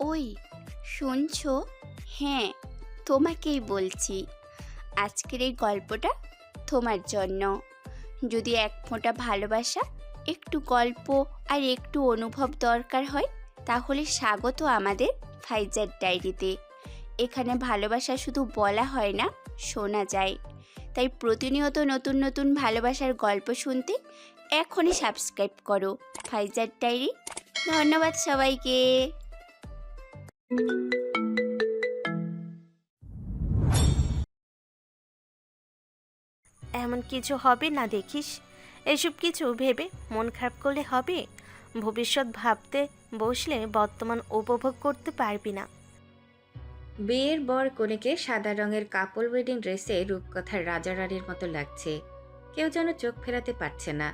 ওই শুনছো? হ্যাঁ, তোমাকেই বলছি। আজকের এই গল্পটা তোমার জন্য। যদি এক ফোঁটা ভালোবাসা, একটু গল্প আর একটু অনুভব দরকার হয়, তাহলে স্বাগত আমাদের ফাইজার ডায়েরিতে। এখানে ভালোবাসা শুধু বলা হয় না, শোনা যায়। তাই প্রতিনিয়ত নতুন নতুন ভালোবাসার গল্প শুনতে এখনই সাবস্ক্রাইব করো ফাইজার ডায়েরি। ধন্যবাদ সবাইকে। এমন কিছু হবে না দেখিস। এসব কিছু ভেবে মন খারাপ করলে হবে? ভবিষ্যৎ ভাবতে বসলে বর্তমান উপভোগ করতে পারবি না। বিয়ের বর কনেকে সাদা রঙের কাপড় ওয়েডিং ড্রেসে রূপকথার রাজা রানীর মতো লাগছে। কেউ যেন চোখ ফেরাতে পারছে না।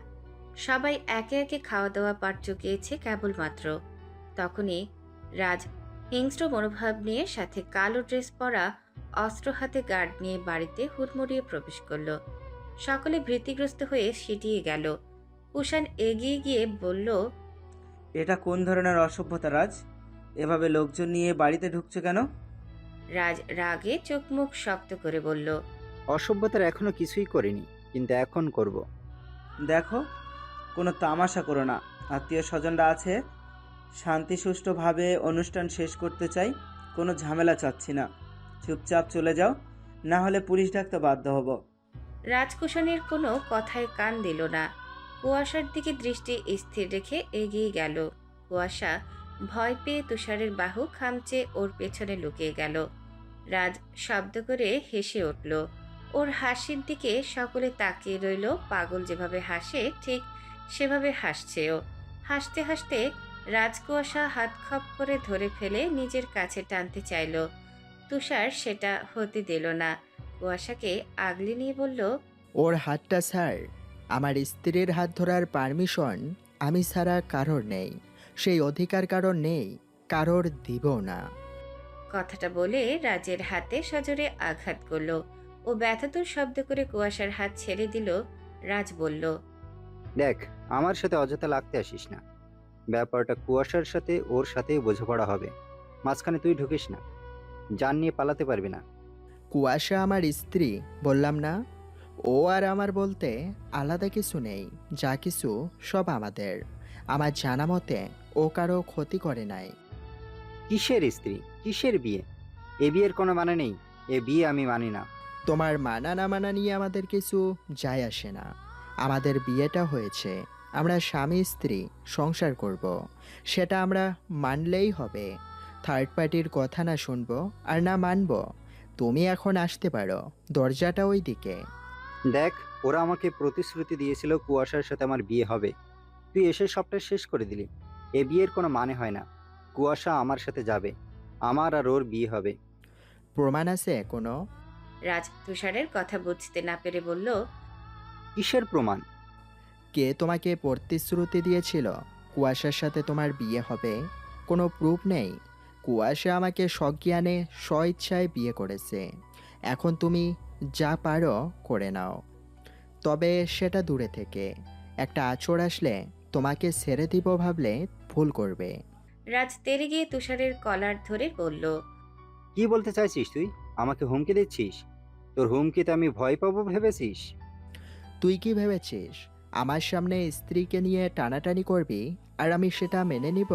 সবাই একে একে খাওয়া দাওয়া পাট চুকিয়েছে কেবলমাত্র। তখনই রাজ হিংস্র মনোভাব নিয়ে সাথে কালো ড্রেস পরা, অস্ত্র হাতে গার্ড নিয়ে বাড়িতে হুড়মুড়িয়ে প্রবেশ করলো। সকলে ভীতিগ্রস্ত হয়ে সিটিয়ে গেল। কুষাণ এগিয়ে গিয়ে বলল, এটা কোন ধরনের অসভ্যতা রাজ? এভাবে লোকজন নিয়ে বাড়িতে ঢুকছো কেন? রাজ রাগে চোখ মুখ শক্ত করে বলল, অসভ্যতার এখনো কিছুই করিনি, কিন্তু এখন করব। দেখো, কোনো তামাশা করো না। আত্মীয় স্বজনরা আছে, শান্তি সুষ্ঠুভাবে অনুষ্ঠান শেষ করতে চাই। কোনো ঝামেলা চাচ্ছি না। চুপচাপ চলে যাও, না হলে পুলিশ ডাকতে বাধ্য হব। রাজকুশনের কোনো কথায় কান দিল না। কুয়াশার দিকে দৃষ্টি স্থির রেখে এগিয়ে গেল। কুয়াশা ভয় পেয়ে তুষারের বাহু খামচে ওর পেছনে লুকিয়ে গেল। রাজ শব্দ করে হেসে উঠল। ওর হাসির দিকে সকলে তাকিয়ে রইল। পাগল যেভাবে হাসে ঠিক সেভাবে হাসছেও। হাসতে হাসতে রাজকুয়াশা হাত খপ করে ধরে ফেলে নিজের কাছে টানতে চাইল। তুষার সেটা হতে দিল না। কুয়াশাকে আগলে নিয়ে বলল, ওর হাতটা স্যার, আমার স্ত্রীর হাত ধরার পারমিশন আমি ছাড়া কারোর নেই। সেই অধিকার কারোর নেই, কারোর দিব না। কথাটা বলে রাজের হাতে সজোরে আঘাত করলো। ও ব্যথাতুর শব্দ করে কুয়াশার হাত ছেড়ে দিল। রাজ বলল, দেখ, আমার সাথে অযথা লাগতে আসিস না। ব্যাপারটা কুয়াশার সাথে ওর সাথেই বোঝাপড়া হবে। মাঝখানে তুই ঢুকিস না। জান নিয়ে পালাতে পারবি না। কুয়াশা আমার স্ত্রী, বললাম না? ও আর আমার বলতে আলাদা কিছু নেই। যা কিছু সব আমাদের। আমার জানা মতে ও কারো ক্ষতি করে নাই। কিসের স্ত্রী, কিসের বিয়ে? এ বিয়ের কোনো মানে নেই। এ বিয়ে আমি মানি না। তোমার মানা না মানা নিয়ে আমাদের কিছু যায় আসে না। আমাদের বিয়েটা হয়েছে, আমরা স্বামী স্ত্রী সংসার করব। সেটা আমরা মানলেই হবে। থার্ড পার্টির কথা না শুনবো আর না মানবো। তুমি এখন আসতে পারো, দরজাটা ওই দিকে। দেখ, ওরা আমাকে প্রতিশ্রুতি দিয়েছিল কুয়াশার সাথে আমার বিয়ে হবে। তুই এসে সবটা শেষ করে দিলি। এ বিয়ের কোনো মানে হয় না। কুয়াশা আমার সাথে যাবে, আমার আর ওর বিয়ে হবে। প্রমাণ আছে কোনো? রাজ তুষারের কথা বুঝতে না পেরে বলল, কিসের প্রমাণ? কে তোমাকে প্রতিশ্রুতি দিয়েছিল কুয়াশার সাথে তোমার বিয়ে হবে? কোনো প্রুফ নেই। কুয়াশা আমাকে সজ্ঞানে স্বইচ্ছায় বিয়ে করেছে। এখন তুমি যা পারো করে নাও, তবে সেটা দূরে থেকে। একটা আঁচড় আসলে তোমাকে ছেড়ে দিব ভাবলে ভুল করবে। রাজ তেরে গিয়ে তুষারের কলার ধরে বলল, কি বলতে চাইছিস তুই? আমাকে হুমকি দিচ্ছিস? তোর হুমকিতে আমি ভয় পাবো ভেবেছিস? তুই কি ভেবেছিস আমার সামনে স্ত্রীকে নিয়ে টানাটানি করবি আর আমি সেটা মেনে নিব?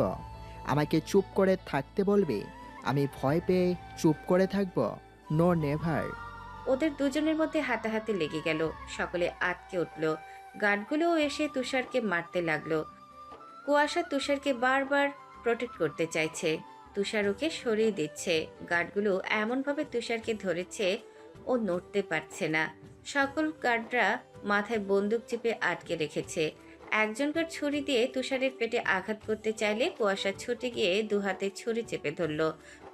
আমাকে চুপ করে থাকতে বলবি, আমি ভয় পেয়ে চুপ করে থাকবো? No never. ওদের দুজনের মধ্যে হাতাহাতি লেগে গেল। সকলে আটকে উঠল। গার্ডগুলোও এসে তুষারকে মারতে লাগলো। কুয়াশা তুষারকে বারবার প্রোটেক্ট করতে চাইছে। তুষার ওকে সরিয়ে দিচ্ছে। গার্ডগুলো এমনভাবে তুষারকে ধরেছে ও নড়তে পারছে না। সকল গার্ডরা মাথায় বন্দুক চেপে আটকে রেখেছে। একজন গার্ড ছুরি দিয়ে তুষারের পেটে আঘাত করতে চাইলে কুয়াশা ছুটে গিয়ে দুহাতে ছুরি চেপে ধরল।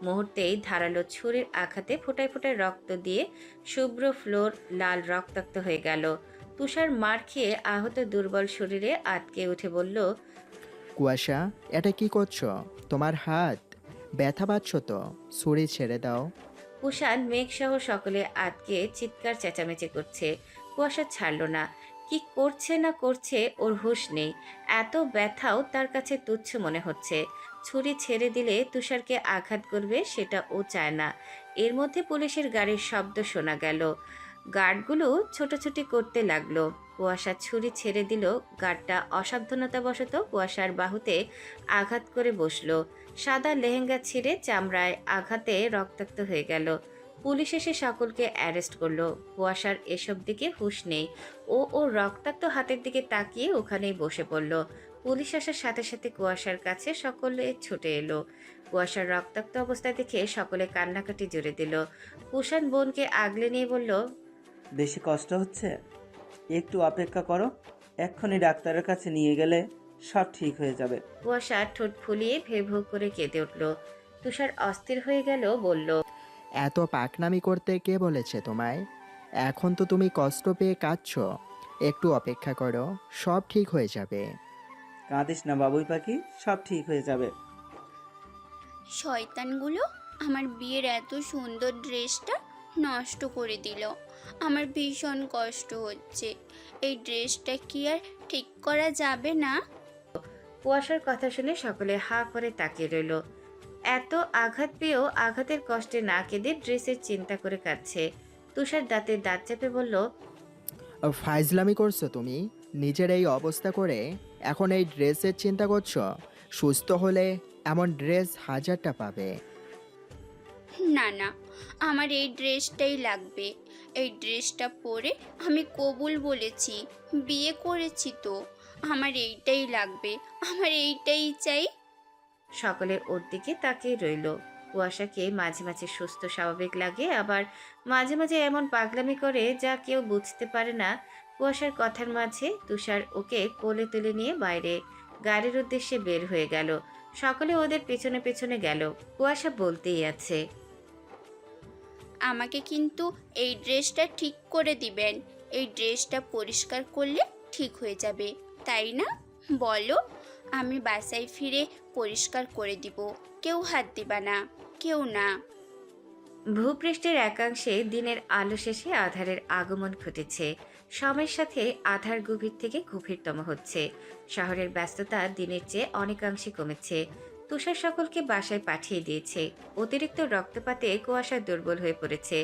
মুহূর্তেই ধারালো ছুরির আঘাতে ফোঁটায় ফোঁটায় রক্ত দিয়ে শুভ্র ফ্লোর লাল রক্তাক্ত হয়ে গেল। তুষার মার খেয়ে আহত দুর্বল শরীরে আটকে উঠে বলল, কুয়াশা, এটা কি করছো? তোমার হাত ব্যথা পাচ্ছ তো? ছুরি ছেড়ে দাও। কুষাণ মেঘসহ সকলে আটকে চিৎকার চেঁচামেচি করছে। কুয়াশা ছাড়ল না। কি করছে না করছে ওর হুঁশ নেই। এত ব্যথাও তার কাছে তুচ্ছ মনে হচ্ছে। ছুরি ছেড়ে দিলে তুষারকে আঘাত করবে সেটা ও চায় না। এর মধ্যে পুলিশের গাড়ির শব্দ শোনা গেল। গার্ডগুলো ছোটাছুটি করতে লাগলো। কুয়াশা ছুরি ছেড়ে দিল। গার্ডটা অসাবধানতাবশত কুয়াশার বাহুতে আঘাত করে বসলো। সাদা লেহেঙ্গা ছিঁড়ে চামড়ায় আঘাতে রক্তাক্ত হয়ে গেল। পুলিশ এসে সকলকে অ্যারেস্ট করলো। কুয়াশার এসব দিকে হুঁশ নেই। ওর রক্তাক্ত হাতের দিকে তাকিয়ে ওখানেই বসে পড়ল। পুলিশ আসার সাথে সাথে কুয়াশার কাছে সকলে ছুটে এলো। কুয়াশার রক্তাক্ত অবস্থা দেখে সকলে কান্নাকাটি জুড়ে দিল। কুষাণ বোনকে আগলে নিয়ে বলল, বেশি কষ্ট হচ্ছে? একটু অপেক্ষা করো, এক্ষুনি ডাক্তারের কাছে নিয়ে গেলে সব ঠিক হয়ে যাবে। কুয়াশা ঠোঁট ফুলিয়ে ভে ভো করে কেঁদে উঠল। তুষার অস্থির হয়ে গেল, বলল, এত পাকনামি করতে কে বলেছে তোমায়? এখন তো তুমি কষ্ট পেয়ে কাঁদছো। একটু অপেক্ষা করো, সব ঠিক হয়ে যাবে। কাঁদিস না বাবুই পাখি, সব ঠিক হয়ে যাবে। শয়তানগুলো আমার বিয়ের এত সুন্দর ড্রেসটা নষ্ট করে দিল। আমার ভীষণ কষ্ট হচ্ছে। এই ড্রেসটা কি আর ঠিক করা যাবে না? কুয়াশার কথা শুনে সকলে হা করে তাকিয়ে রইল। এত আঘাত পেয়েও আঘাতের কষ্টে না কেঁদে ড্রেসের চিন্তা করে কাঁদছে। তুষার দাঁতে দাঁত চেপে বলল, ফাইজলামি করছো তুমি? নিজের এই অবস্থা করে এখন এই ড্রেসের চিন্তা করছো? সুস্থ হলে এমন ড্রেস হাজারটা পাবে। না না, আমার এই ড্রেসটাই লাগবে। এই ড্রেসটা পরে আমি কবুল বলেছি, বিয়ে করেছি তো। আমার এইটাই লাগবে, আমার এইটাই চাই। সকলে ওর দিকে তাকিয়ে রইল। কুয়াশাকে মাঝে মাঝে সুস্থ স্বাভাবিক লাগে, আবার মাঝে মাঝে এমন পাগলামি করে যা কেউ বুঝতে পারে না। কুয়াশার কথার মাঝে তুষার ওকে কোলে তুলে নিয়ে বাইরে গাড়ির উদ্দেশ্যে বের হয়ে গেল। সকলে ওদের পেছনে পেছনে গেল। কুয়াশা বলতেই আছে, আমাকে কিন্তু এই ড্রেসটা ঠিক করে দিবেন। এই ড্রেসটা পরিষ্কার করলে ঠিক হয়ে যাবে, তাই না? বলো, আমি বাসায় ফিরে পরিষ্কার করে দিব। কেউ হাত দিবা না, কেউ না। ভূপৃষ্ঠের একাংশে দিনের আলো শেষে আধারের আগমন ঘটেছে। সময়ের সাথে আধার গভীর থেকে গভীরতম হচ্ছে। শহরের ব্যস্ততা দিনের চেয়ে অনেকাংশে কমেছে। তুষার সকলকে বাসায় পাঠিয়ে দিয়েছে। অতিরিক্ত রক্তপাতে কুয়াশা দুর্বল হয়ে পড়েছে।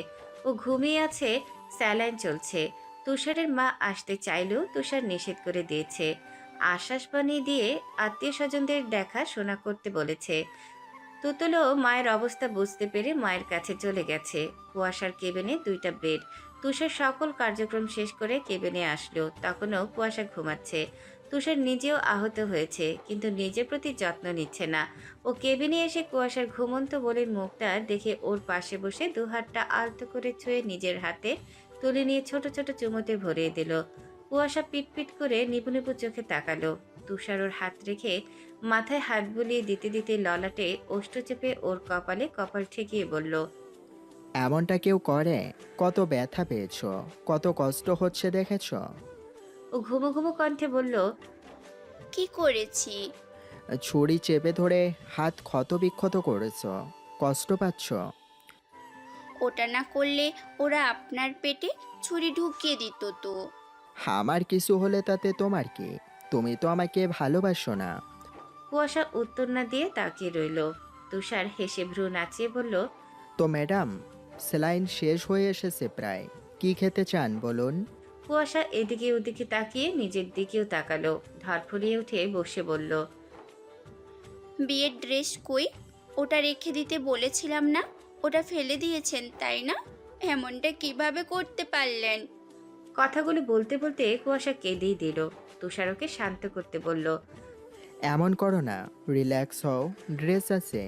ও ঘুমিয়ে আছে, স্যালাইন চলছে। তুষারের মা আসতে চাইলেও তুষার নিষেধ করে দিয়েছে। আশ্বাসবাণী দিয়ে আত্মীয় স্বজনদের দেখা শোনা করতে বলেছে। তুতুলও মায়ের অবস্থা বুঝতে পেরে মায়ের কাছে চলে গেছে। কুয়াশার কেবিনে 2টা বেড। তুষার সকল কার্যক্রম শেষ করে কেবিনে আসলো। তখনও কুয়াশা ঘুমাচ্ছে। তুষার নিজেও আহত হয়েছে, কিন্তু নিজের প্রতি যত্ন নিচ্ছে না। ও কেবিনে এসে কুয়াশার ঘুমন্ত বলে মুখটা দেখে ওর পাশে বসে দুহাতটা আলতো করে ছুঁয়ে নিজের হাতে তুলে নিয়ে ছোট ছোট চুমোতে ভরিয়ে দিল। কুয়াশা পিটপিট করে নিপু নিপু চোখে তাকালো। তুষার ওর হাত রেখে মাথায় হাত বুলিয়ে দিতে দিতে ললাটে ওষ্ঠ চেপে ওর কপালে কপাল ঠেকিয়ে বলল, এমনটা কেউ করে? কত ব্যথা পেয়েছো, কত কষ্ট হচ্ছে দেখেছো? ও ঘুমো ঘুমো কণ্ঠে বলল, কি করেছি? ছুরি চেপে ধরে হাত ক্ষতবিক্ষত করেছো, কষ্ট পাচ্ছ? ওটা না করলে ওরা আপনার পেটে ছুরি ঢুকিয়ে দিত তো। আমার কিছু হলে তাতে তোমার কি? তুমি তো আমাকে ভালোবাসো না। কুয়াশা উত্তর না দিয়ে তাকিয়ে রইল। তুষার হেসে ভ্রু নাচিয়ে বলল, তো ম্যাডাম, স্যালাইন শেষ হয়ে এসেছে প্রায়, কি খেতে চান বলুন? কুয়াশা এদিকে ওদিকে তাকিয়ে নিজের দিকেও তাকালো। ধরফড়িয়ে উঠে বসে বলল, বিয়ের ড্রেস কই? ওটা রেখে দিতে বলেছিলাম না? ওটা ফেলে দিয়েছেন তাই না? এমনটা কিভাবে করতে পারলেন? কথাগুলো বলতে বলতে কুয়াশা কেঁদেই দিল। তুষার ওকে শান্ত করতে বলল, এমন করো না, রিল্যাক্স হও, ড্রেস আছে,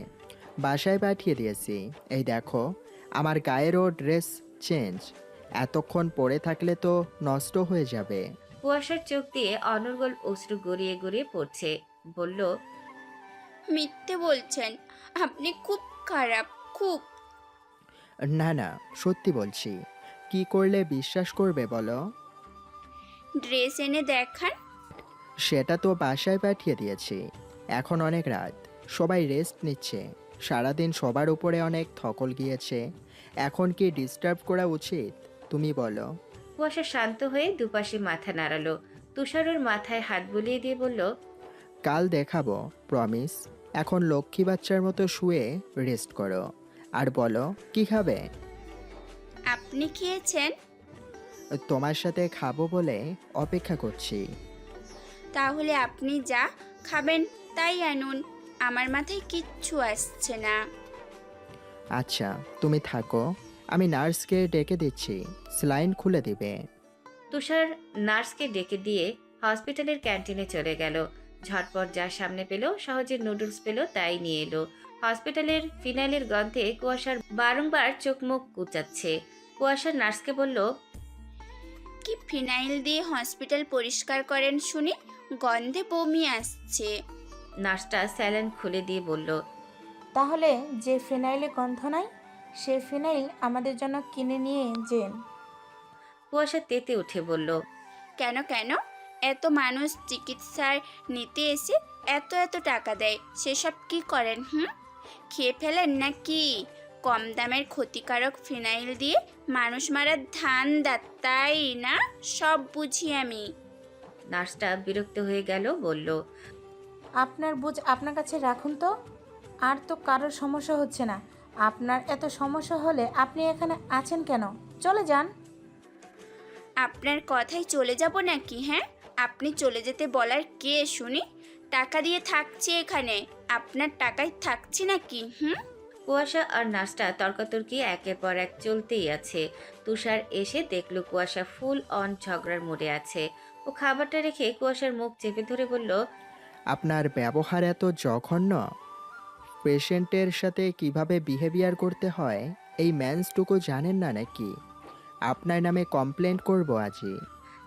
বাসায় পাঠিয়ে দিয়েছি। এই দেখো, আমার গায়েরও ড্রেস চেঞ্জ। এতক্ষণ পরে থাকলে তো নষ্ট হয়ে যাবে। কুয়াশার চোখ দিয়ে অনর্গল অশ্রু গড়িয়ে গড়িয়ে পড়ছে। বলল, মিথ্যে বলছেন, আপনি খুব খারাপ, খুব। না না, সত্যি বলছি। কি করলে বিশ্বাস করবে বলো? ড্রেস এনে দেখান। সেটা তো বাসায় পাঠিয়ে দিয়েছি। এখন অনেক রাত, সবাই রেস্ট নিচ্ছে। সারাদিন সবার উপরে অনেক থকল গিয়েছে। এখন কি ডিস্টার্ব করা উচিত? তুমি বলো। কুয়াশা শান্ত হয়ে দুপাশে মাথা নাড়ালো। তুষার ওর মাথায় হাত বুলিয়ে দিয়ে বলল, কাল দেখাবো, প্রমিস। এখন লক্ষ্মী বাচ্চার মতো শুয়ে রেস্ট করো। আর বলো কি খাবে? আপনি খেয়েছেন? তোমার সাথে খাবো বলে অপেক্ষা করছি। তাহলে আপনি যা খাবেন তাই আনুন, আমার মাথায় কিচ্ছু আসছে না। আচ্ছা তুমি থাকো, আমি নার্সকে ডেকে দিচ্ছি, স্যালাইন খুলে দিবে। তুষার নার্সকে ডেকে দিয়ে হসপিটালের ক্যান্টিনে চলে গেল। ঝটপট যা সামনে পেল, সহজে নুডলস পেল, তাই নিয়ে এলো। হসপিটালের ফিনাইলের গন্ধে কুয়াশার বারংবার চোখ মুখ কুচাচ্ছে। কুয়াশার নার্সকে বলল, কি ফিনাইল দিয়ে হসপিটাল পরিষ্কার করেন শুনি, গন্ধে বমি আসছে। নার্সটা স্যালাইন খুলে দিয়ে বলল, তাহলে যে ফিনাইলে গন্ধ নাই সে ফিনাইল আমাদের জন্য কিনে নিয়ে যেন। কুয়াশা তেতে উঠে বলল, কেন কেন? এত মানুষ চিকিৎসার নিতে এসে এত এত টাকা দেয়, সেসব কি করেন? খেয়ে ফেলেন নাকি? কম দামের ক্ষতিকারক ফিনাইল দিয়ে মানুষ মারার ধান্দা, তাই না? সব বুঝি আমি। নার্সটা বিরক্ত হয়ে গেল, বলল, আপনার বুঝ আপনার কাছে রাখুন তো, আর তো কারোর সমস্যা হচ্ছে না। আপনার এত সমস্যা হলে আপনি এখানে আছেন কেন? চলে যান। আপনার কথাই চলে যাব নাকি? হ্যাঁ, আপনি চলে যেতে বলার কে শুনি? টাকা দিয়ে থাকছি এখানে, আপনার টাকায় থাকছি নাকি? কুয়াশা আর নার্সটা তর্কাতর্কি একের পর এক চলতেই আছে। তুষার এসে দেখলো কুয়াশা ফুল অন ঝগড়ার মোড়ে আছে। ও খাবারটা রেখে কুয়াশার মুখ চেপে ধরে বলল, আপনার ব্যবহার এত জঘন্য। পেশেন্টের সাথে কিভাবে বিহেভিয়ার করতে হয় এই ম্যান্সটুকু জানেন না নাকি? আপনার নামে কমপ্লেন্ট করব আজই।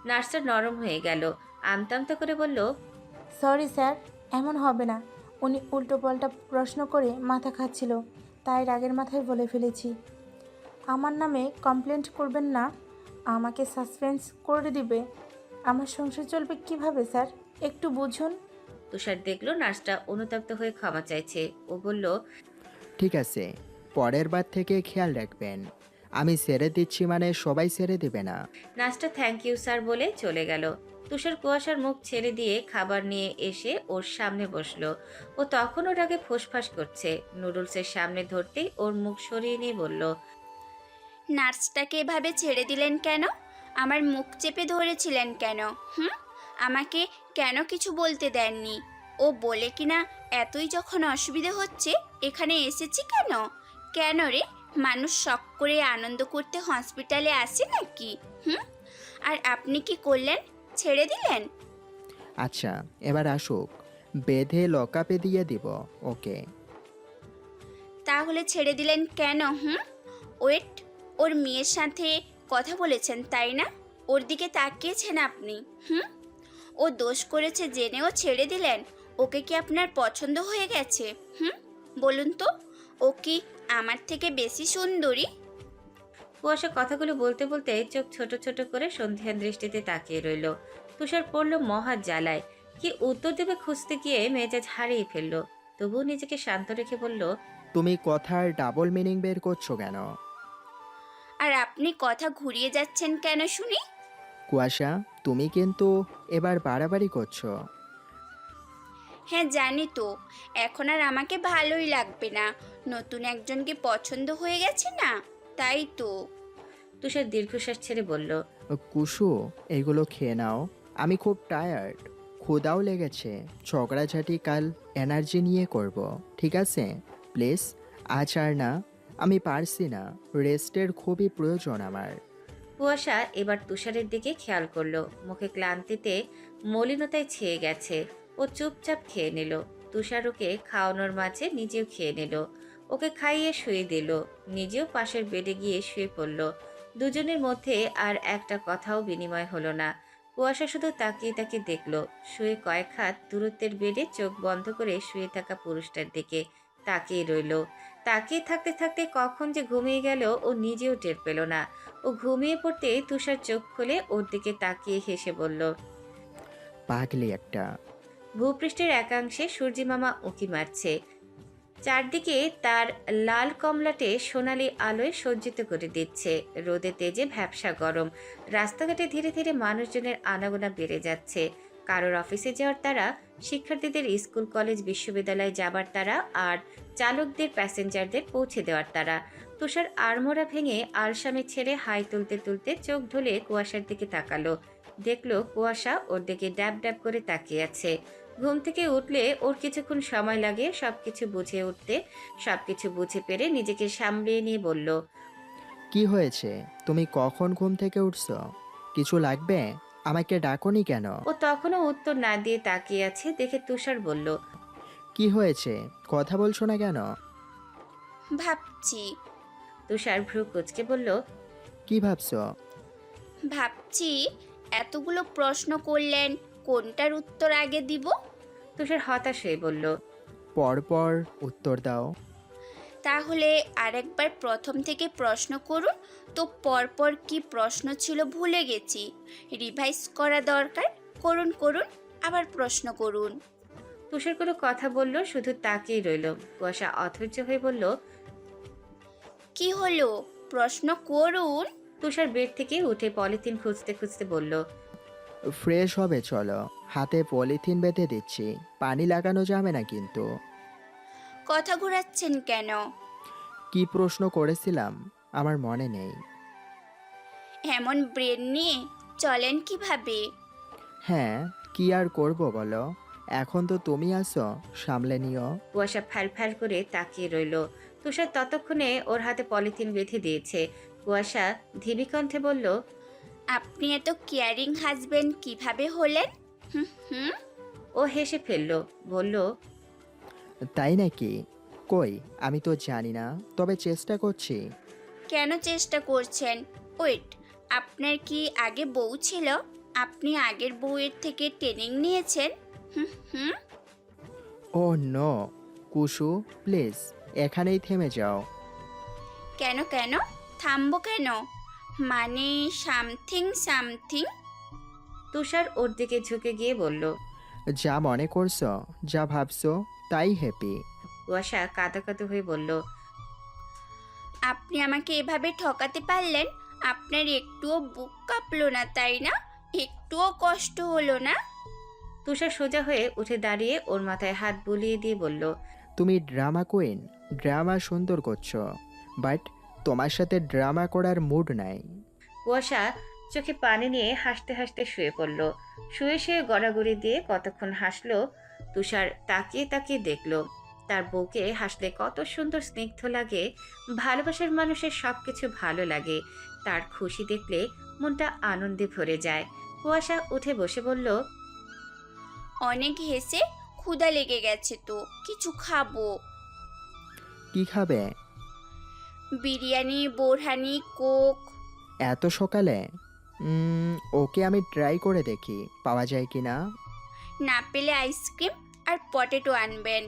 নার্সটা নরম হয়ে গেল, আমতা আমতা করে বলল, সরি স্যার, এমন হবে না। উনি উল্টোপাল্টা প্রশ্ন করে মাথা খাচ্ছিল, তাই রাগের মাথায় বলে ফেলেছি। আমার নামে কমপ্লেন্ট করবেন না, আমাকে সাসপেন্স করে দিবে। আমার সংসার চলবে কিভাবে স্যার? একটু বুঝুন। তুষার দেখলো নার্সটা অনুতপ্ত হয়ে ক্ষমা চাইছে। ও বলল, ঠিক আছে, পরের বার থেকে খেয়াল রাখবেন। আমি ছেড়ে দিচ্ছি মানে সবাই ছেড়ে দেবে না। নার্সটা থ্যাংক ইউ স্যার বলে চলে গেল। তুষার কুয়াশার মুখ ছেড়ে দিয়ে খাবার নিয়ে এসে ওর সামনে বসলো। ও তখন ওর আগে ফোঁসফাঁস করছে। নুডলসের সামনে ধরতেই ওর মুখ সরিয়ে নিয়ে বলল, নার্সটাকে এভাবে ছেড়ে দিলেন কেন? আমার মুখ চেপে ধরেছিলেন কেন? আমাকে কেন কিছু বলতে দেননি? ও বলে কিনা এতই যখন অসুবিধে হচ্ছে এখানে এসেছি কেন? কেন রে, মানুষ শখ করে আনন্দ করতে হসপিটালে আসে নাকি? আর আপনি কি করলেন? ছেড়ে দিলেন? আচ্ছা এবার আসুক, বেঁধে লকআপে দিয়ে দিব ওকে। তাহলে ছেড়ে দিলেন কেন? ওয়েট, ওর মেয়ের সাথে কথা বলেছেন তাই না? ওর দিকে তাকিয়েছেন আপনি? ও দোষ করেছে জেনেও ছেড়ে দিলেন? ওকে কি আপনার পছন্দ হয়ে গেছে? বলুন তো, ও কি আমার থেকে বেশি সুন্দরী? কুয়াশা কথাগুলো বলতে বলতে চোখ ছোট ছোট করে সন্ধ্যার দৃষ্টিতে তাকিয়ে রইল। তুষার পড়ল মহা জ্বালায়। কি উত্তর দেবে খুঁজতে গিয়ে মেজাজ হারিয়ে ফেলল। তবুও নিজেকে শান্ত রেখে বলল, তুমি কথার ডাবল মিনিং বের করছো কেন? আর আপনি কথা ঘুরিয়ে যাচ্ছেন কেন শুনি? কুয়াশা তুমি কিন্তু এবার বাড়াবাড়ি করছো। হ্যাঁ জানি তো, এখন আর আমাকে ভালোই লাগবে না। নতুন একজনকে পছন্দ হয়ে গেছে না, তাই তো। তুষার দীর্ঘশ্বাস ছেড়ে বলল, কুসু এগুলো খেয়ে নাও, আমি খুব টায়ার্ড, ক্ষুধাও লেগেছে। ঝগড়াঝাটি কাল এনার্জি নিয়ে করব, ঠিক আছে? প্লিজ আজ আর না, আমি পারছি না, রেস্টের খুবই প্রয়োজন আমার। কুয়াশা এবার তুষারের দিকে খেয়াল করলো। মুখে ক্লান্তিতে মলিনতায় ছেয়ে গেছে। ও চুপচাপ খেয়ে নিল। তুষার ওকে খাওয়ানোর মাঝে নিজেও খেয়ে নিল। ওকে খাইয়ে শুয়ে দিল। নিজেও পাশের বেডে গিয়ে শুয়ে পড়ল। দুজনের মধ্যে আর একটা কথাও বিনিময় হলো না। কুয়াশা শুধু তাকিয়ে তাকিয়ে দেখলো। শুয়ে কয়েক হাত দূরত্বের বেডে চোখ বন্ধ করে শুয়ে থাকা পুরুষটার দিকে তাকিয়ে রইল। তাকিয়ে থাকতে থাকতে কখন যে ঘুমিয়ে গেল ও নিজেও টের পেল না। ও ঘুমিয়ে পড়তে তুষার চোখ খুলে ওর দিকে তাকিয়ে হেসে বলল, পাগলি একটা। ভূপৃষ্ঠের একাংশে সূর্যিমামা উঁকি মারছে। চারদিকে তার লাল কমলাটে সোনালি আলোয় সজ্জিত করে দিচ্ছে। রোদে তেজে ভ্যাপসা গরম। রাস্তাঘাটে ধীরে ধীরে মানুষজনের আনাগোনা বেড়ে যাচ্ছে। কারোর অফিসে যাওয়ার তারা, শিক্ষার্থীদের স্কুল কলেজ বিশ্ববিদ্যালয়ে যাবার তারা, আর চালকদের প্যাসেঞ্জারদের পৌঁছে দেওয়ার তারা। তুষার আড়মোড়া ভেঙে আলসামে ছেড়ে হাই তুলতে তুলতে চোখ ঢুলে কুয়াশার দিকে তাকালো। দেখলো কুয়াশা ওর দিকে ড্যাব ড্যাব করে তাকিয়ে আছে। ঘুম থেকে উঠলে ওর কিছুক্ষণ সময় লাগে সবকিছু বুঝে উঠতে। সবকিছু বুঝে পেরে নিজেকে সামলিয়ে নিয়ে বলল, কি হয়েছে? তুমি কখন ঘুম থেকে উঠছো? কিছু লাগবে? আমাকে ডাকোনি কেন? ও তখনও উত্তর না দিয়ে তাকিয়ে আছে দেখে তুষার বলল, কি হয়েছে? কথা বলছো না কেন? ভাবছি তুষার ভ্রু কুঁচকে বলল, কি ভাবছো? ভাবছি এতগুলো প্রশ্ন করলেন, কোনটার উত্তর আগে দিব? তুষার হতাশ হয়ে বলল, পরপর উত্তর দাও। তাহলে আরেকবার প্রথম থেকে প্রশ্ন করুন তো। পরপর কি প্রশ্ন ছিল ভুলে গেছি, রিভাইজ করা দরকার। করুন করুন, আবার প্রশ্ন করুন। তুষার কোনো কথা বলল, শুধু তাকিয়ে রইল। কুয়াশা অধৈর্য হয়ে বলল, কি হলো, প্রশ্ন করুন। তুষার বেড থেকে উঠে পলিথিন খুঁজতে খুঁজতে বলল, ফ্রেশ হবে চলো, হাতে পলিথিন বেঁধে দিচ্ছি। পানি লাগানো যাবে না কিন্তু। কথা ঘোরাচ্ছেন কেন? কি প্রশ্ন করেছিলাম আমার মনে নেই। এমন ব্রেন নিয়ে চলেন কিভাবে? হ্যাঁ, কি আর করব বলো, এখন তো তুমি আসো, সামলে নিও। কুয়াশা ফ্যাল ফ্যাল করে তাকিয়ে রইল। তুষার ততক্ষণে ওর হাতে পলিথিন বেঁধে দিয়েছে। কুয়াশা ধীমি কণ্ঠে বলল, আপনি এত কেয়ারিং হাজবেন্ড কিভাবে হলেন? হুম হুম। ও হেসে ফেলল, বলল, তাই নাকি? কই, আমি তো জানি না, তবে চেষ্টা করছি। কেন চেষ্টা করছেন? ওয়েট, আপনার কি আগে বউ ছিল? আপনি আগের বউয়ের থেকে ট্রেনিং নিয়েছেন? হুম হুম। ও নো, কুসু প্লিজ এখানেই থেমে যাও। কেন কেন থামবো কেন? মানে সামথিং সামথিং। তুষার ওর দিকে ঝুঁকে গিয়ে বলল। যা মনে করছো, যা ভাবছো তাই হ্যাপি। কুয়াশা কাঁদো কাঁদো হয়ে বলল, আপনি আমাকে এভাবে ঠকাতে পারলেন? আপনার একটুও বুক কাঁপলো না, তাই না? একটুও কষ্ট হলো না? তুষার সোজা হয়ে উঠে দাঁড়িয়ে ওর মাথায় হাত বুলিয়ে দিয়ে বলল, তুমি ড্রামা কুইন, ড্রামা সুন্দর করছো, বাট তোমার সাথে ড্রামা করার মুড নাই। কুয়াশা চোখে পানি নিয়ে হাসতে হাসতে শুয়ে পড়ল। শুয়ে শুয়ে গড়াগড়ি দিয়ে কতক্ষণ হাসলো। তুষার তাকিয়ে তাকিয়ে দেখলো তার বউকে হাসলে কত সুন্দর স্নিগ্ধ লাগে। ভালোবাসার মানুষের সবকিছু ভালো লাগে। তার খুশি দেখলে মনটা আনন্দে ভরে যায়। কুয়াশা উঠে বসে বলল, অনেক হেসে ক্ষুধা লেগে গেছে তো, কিছু খাবো। কি খাবে? বিরিয়ানি, বোরহানি, কোক। এত সকালে? ওকে, আমি ট্রাই করে দেখি পাওয়া যায় কি না। না পেলে আইসক্রিম আর পটেটো আনবেন।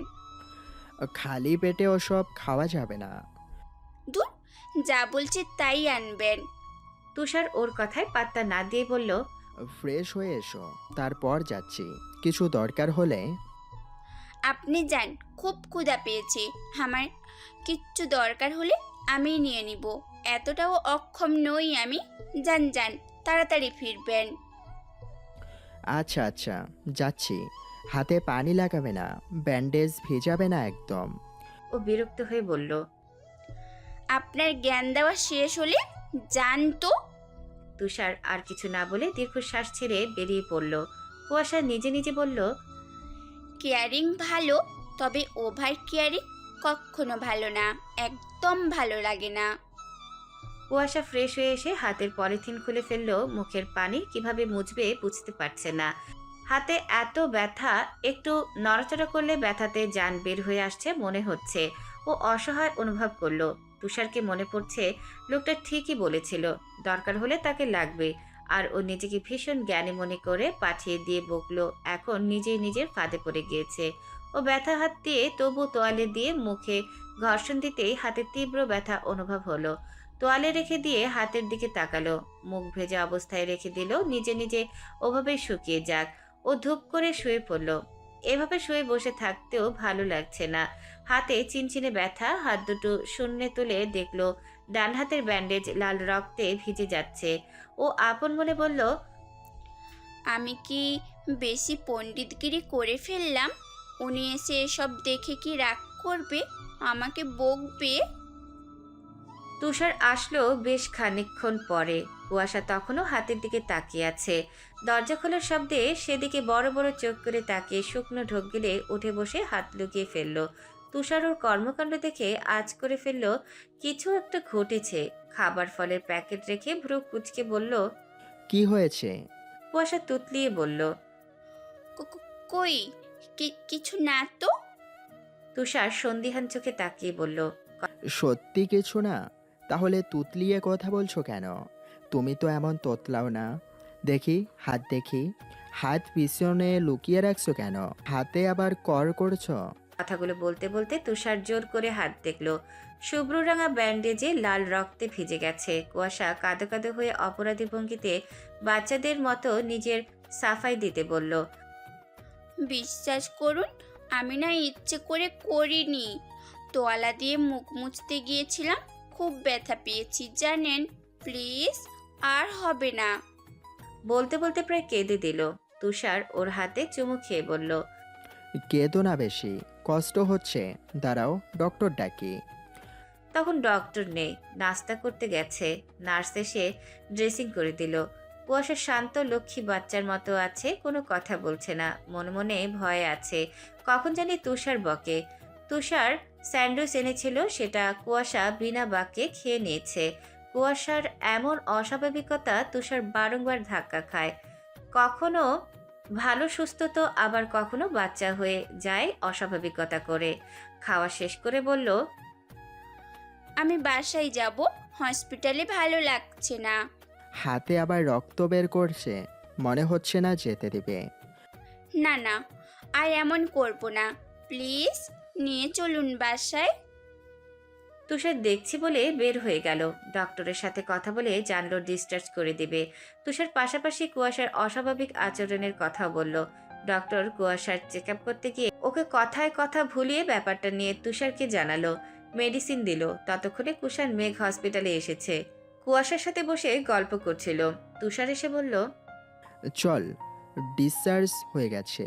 খালি পেটে ওসব খাওয়া যাবে না। দূর, যা বলছে তাই আনবেন। তুষার ওর কথায় পাত্তা না দিয়ে বলল, ফ্রেশ হয়ে এসো, তারপর যাচ্ছি। কিছু দরকার হলে। আপনি যান, খুব ক্ষুধা পেয়েছে আমার। কিচ্ছু দরকার হলে আমি নিয়ে নিব, এতটাও অক্ষম নই আমি। যান যান, তাড়াতাড়ি ফিরবেন। আচ্ছা আচ্ছা, যাচ্ছি। হাতে পানি লাগাবে না, ব্যান্ডেজ ভেজাবে না একদম। ও বিরক্ত হয়ে বলল, আপনার জ্ঞান দেওয়া শেষ হলে যান তো। তুষার আর কিছু না বলে দীর্ঘশ্বাস ছেড়ে বেরিয়ে পড়ল। কুয়াশা নিজে নিজে বলল, কেয়ারিং ভালো, তবে ওভার কেয়ারিং কখনো ভালো না, একদম ভালো লাগে না। কুয়াশা ফ্রেশ হয়ে এসে হাতের পলিথিন খুলে ফেললো। মুখের পানি কিভাবে মুছবে বুঝতে পারছে না। হাতে এত ব্যথা, একটু নড়াচড়া করলে ব্যথাতে জান বের হয়ে আসছে মনে হচ্ছে। ও অসহায় অনুভব করলো। তুষারকে মনে পড়ছে লোকটা ঠিকই বলেছিল, দরকার হলে তাকে লাগবে। আর ও নিজেকে ভীষণ জ্ঞানী মনে করে পাঠিয়ে দিয়ে বকলো। এখন নিজেই নিজের ফাঁদে পড়ে গিয়েছে। ও ব্যথা হাত দিয়ে তবু তোয়ালে দিয়ে মুখে ঘর্ষণ দিতেই হাতে তীব্র ব্যথা অনুভব হলো। তোয়ালে রেখে দিয়ে হাতের দিকে তাকালো। মুখ ভেজা অবস্থায় রেখে দিল, নিজে নিজে ওভাবে শুকিয়ে যাক। ও ধূপ করে শুয়ে পড়ল। এভাবে শুয়ে বসে থাকতেও ভালো লাগছে না। হাতে চিনচিনে ব্যথা। হাত দুটো শূন্যে তুলে দেখলো ডান হাতের ব্যান্ডেজ লাল রক্তে ভিজে যাচ্ছে। ও আপন মনে বলল, আমি কি বেশি পণ্ডিতগিরি করে ফেললাম। উনি এসে এসব দেখে কি রাগ করবে, আমাকে বকবে? তুষার আসলো বেশ খানিকক্ষণ পরে। কুয়াশা তখনও হাতের দিকে তাকিয়ে আছে। দরজা খোলার শব্দে সেদিকে বড় বড় চোখ করে তাকিয়ে শুকনো ঢোক গিলে উঠে বসে হাত লুকিয়ে ফেলল। তুষার ওর কর্মকাণ্ড দেখে আজ করে ফেলল কিছু একটা ঘটেছে। খাবার ফলের প্যাকেট রেখে ভ্রু কুঁচকে বলল। কি হয়েছে? কুয়াশা তুতলিয়ে বলল। কই, কিছু না তো। তুষার সন্দিহান চোখে তাকিয়ে বলল। সত্যি কিছু না? তাহলে তুতলিয়ে কথা বলছো কেন? তুমি তো এমন তোতলাও না। দেখি হাত, দেখি হাত পিছনে লুকিয়ে রাখছো কেন? হাতে আবার করছো? কথাগুলো বলতে বলতে তুষার জোর করে হাত দেখলো। শুভ্ররাঙা ব্যান্ডেজে লাল রক্তে ভিজে গেছে। কুয়াশা কাঁদো কাঁদো হয়ে অপরাধী ভঙ্গিতে বাচ্চাদের মতো নিজের সাফাই দিতে বলল। বিশ্বাস করুন, আমি না ইচ্ছে করে করিনি। তোয়ালা দিয়ে মুখ মুছতে গিয়েছিলাম, খুব ব্যথা পেয়েছি জানেন। প্লিজ, আর হবে না। বলতে বলতে প্রায় কেঁদে দিল। তুষার ওর হাতে চুমু খেয়ে বলল। কেঁদো না বেশি, কষ্ট হচ্ছে। দাঁড়াও, ডক্টর ডাকি। তখন ডক্টর নেই, নাস্তা করতে গেছে। নার্স এসে ড্রেসিং করে দিল। কুয়াশা শান্ত লক্ষ্মী বাচ্চার মতো আছে, কোনো কথা বলছে না, মনে মনে ভয়ে আছে কখন জানি তুষার বকে। তুষার স্যান্ডউইচ এনেছিল, সেটা কুয়াশা বিনা বাক্যে খেয়ে নিয়েছে। কুয়াশার এমন অস্বাভাবিকতা তুষার বারংবার ধাক্কা খায়। কখনো ভালো সুস্থ তো, আবার কখনো বাচ্চা হয়ে যায় অস্বাভাবিকতা করে। খাওয়া শেষ করে বলল। আমি বাসায় যাব, হসপিটালে ভালো লাগছে না। হাতে আবার রক্ত বের করছে, মনে হচ্ছে না যেতে দিবে। না না, আর এমন করব না। প্লিজ নিয়ে চলুন বাসায়। তুষার দেখছি বলে বের হয়ে গেল। ডক্টরের সাথে কথা বলে জানলো ডিসচার্জ করে দিবে। তুষার পাশাপাশি কুয়াশার অস্বাভাবিক আচরণের কথা বলল। ডক্টর কুয়াশার চেক আপ করতে গিয়ে ওকে কথায় কথা ভুলিয়ে ব্যাপারটা নিয়ে তুষারকে জানালো। মেডিসিন দিল। ততক্ষণে কুষাণ মেঘ হসপিটালে এসেছে। কুয়াশার সাথে বসে গল্প করছিল। তুষার এসে বলল। চল, ডিসচার্জ হয়ে গেছে।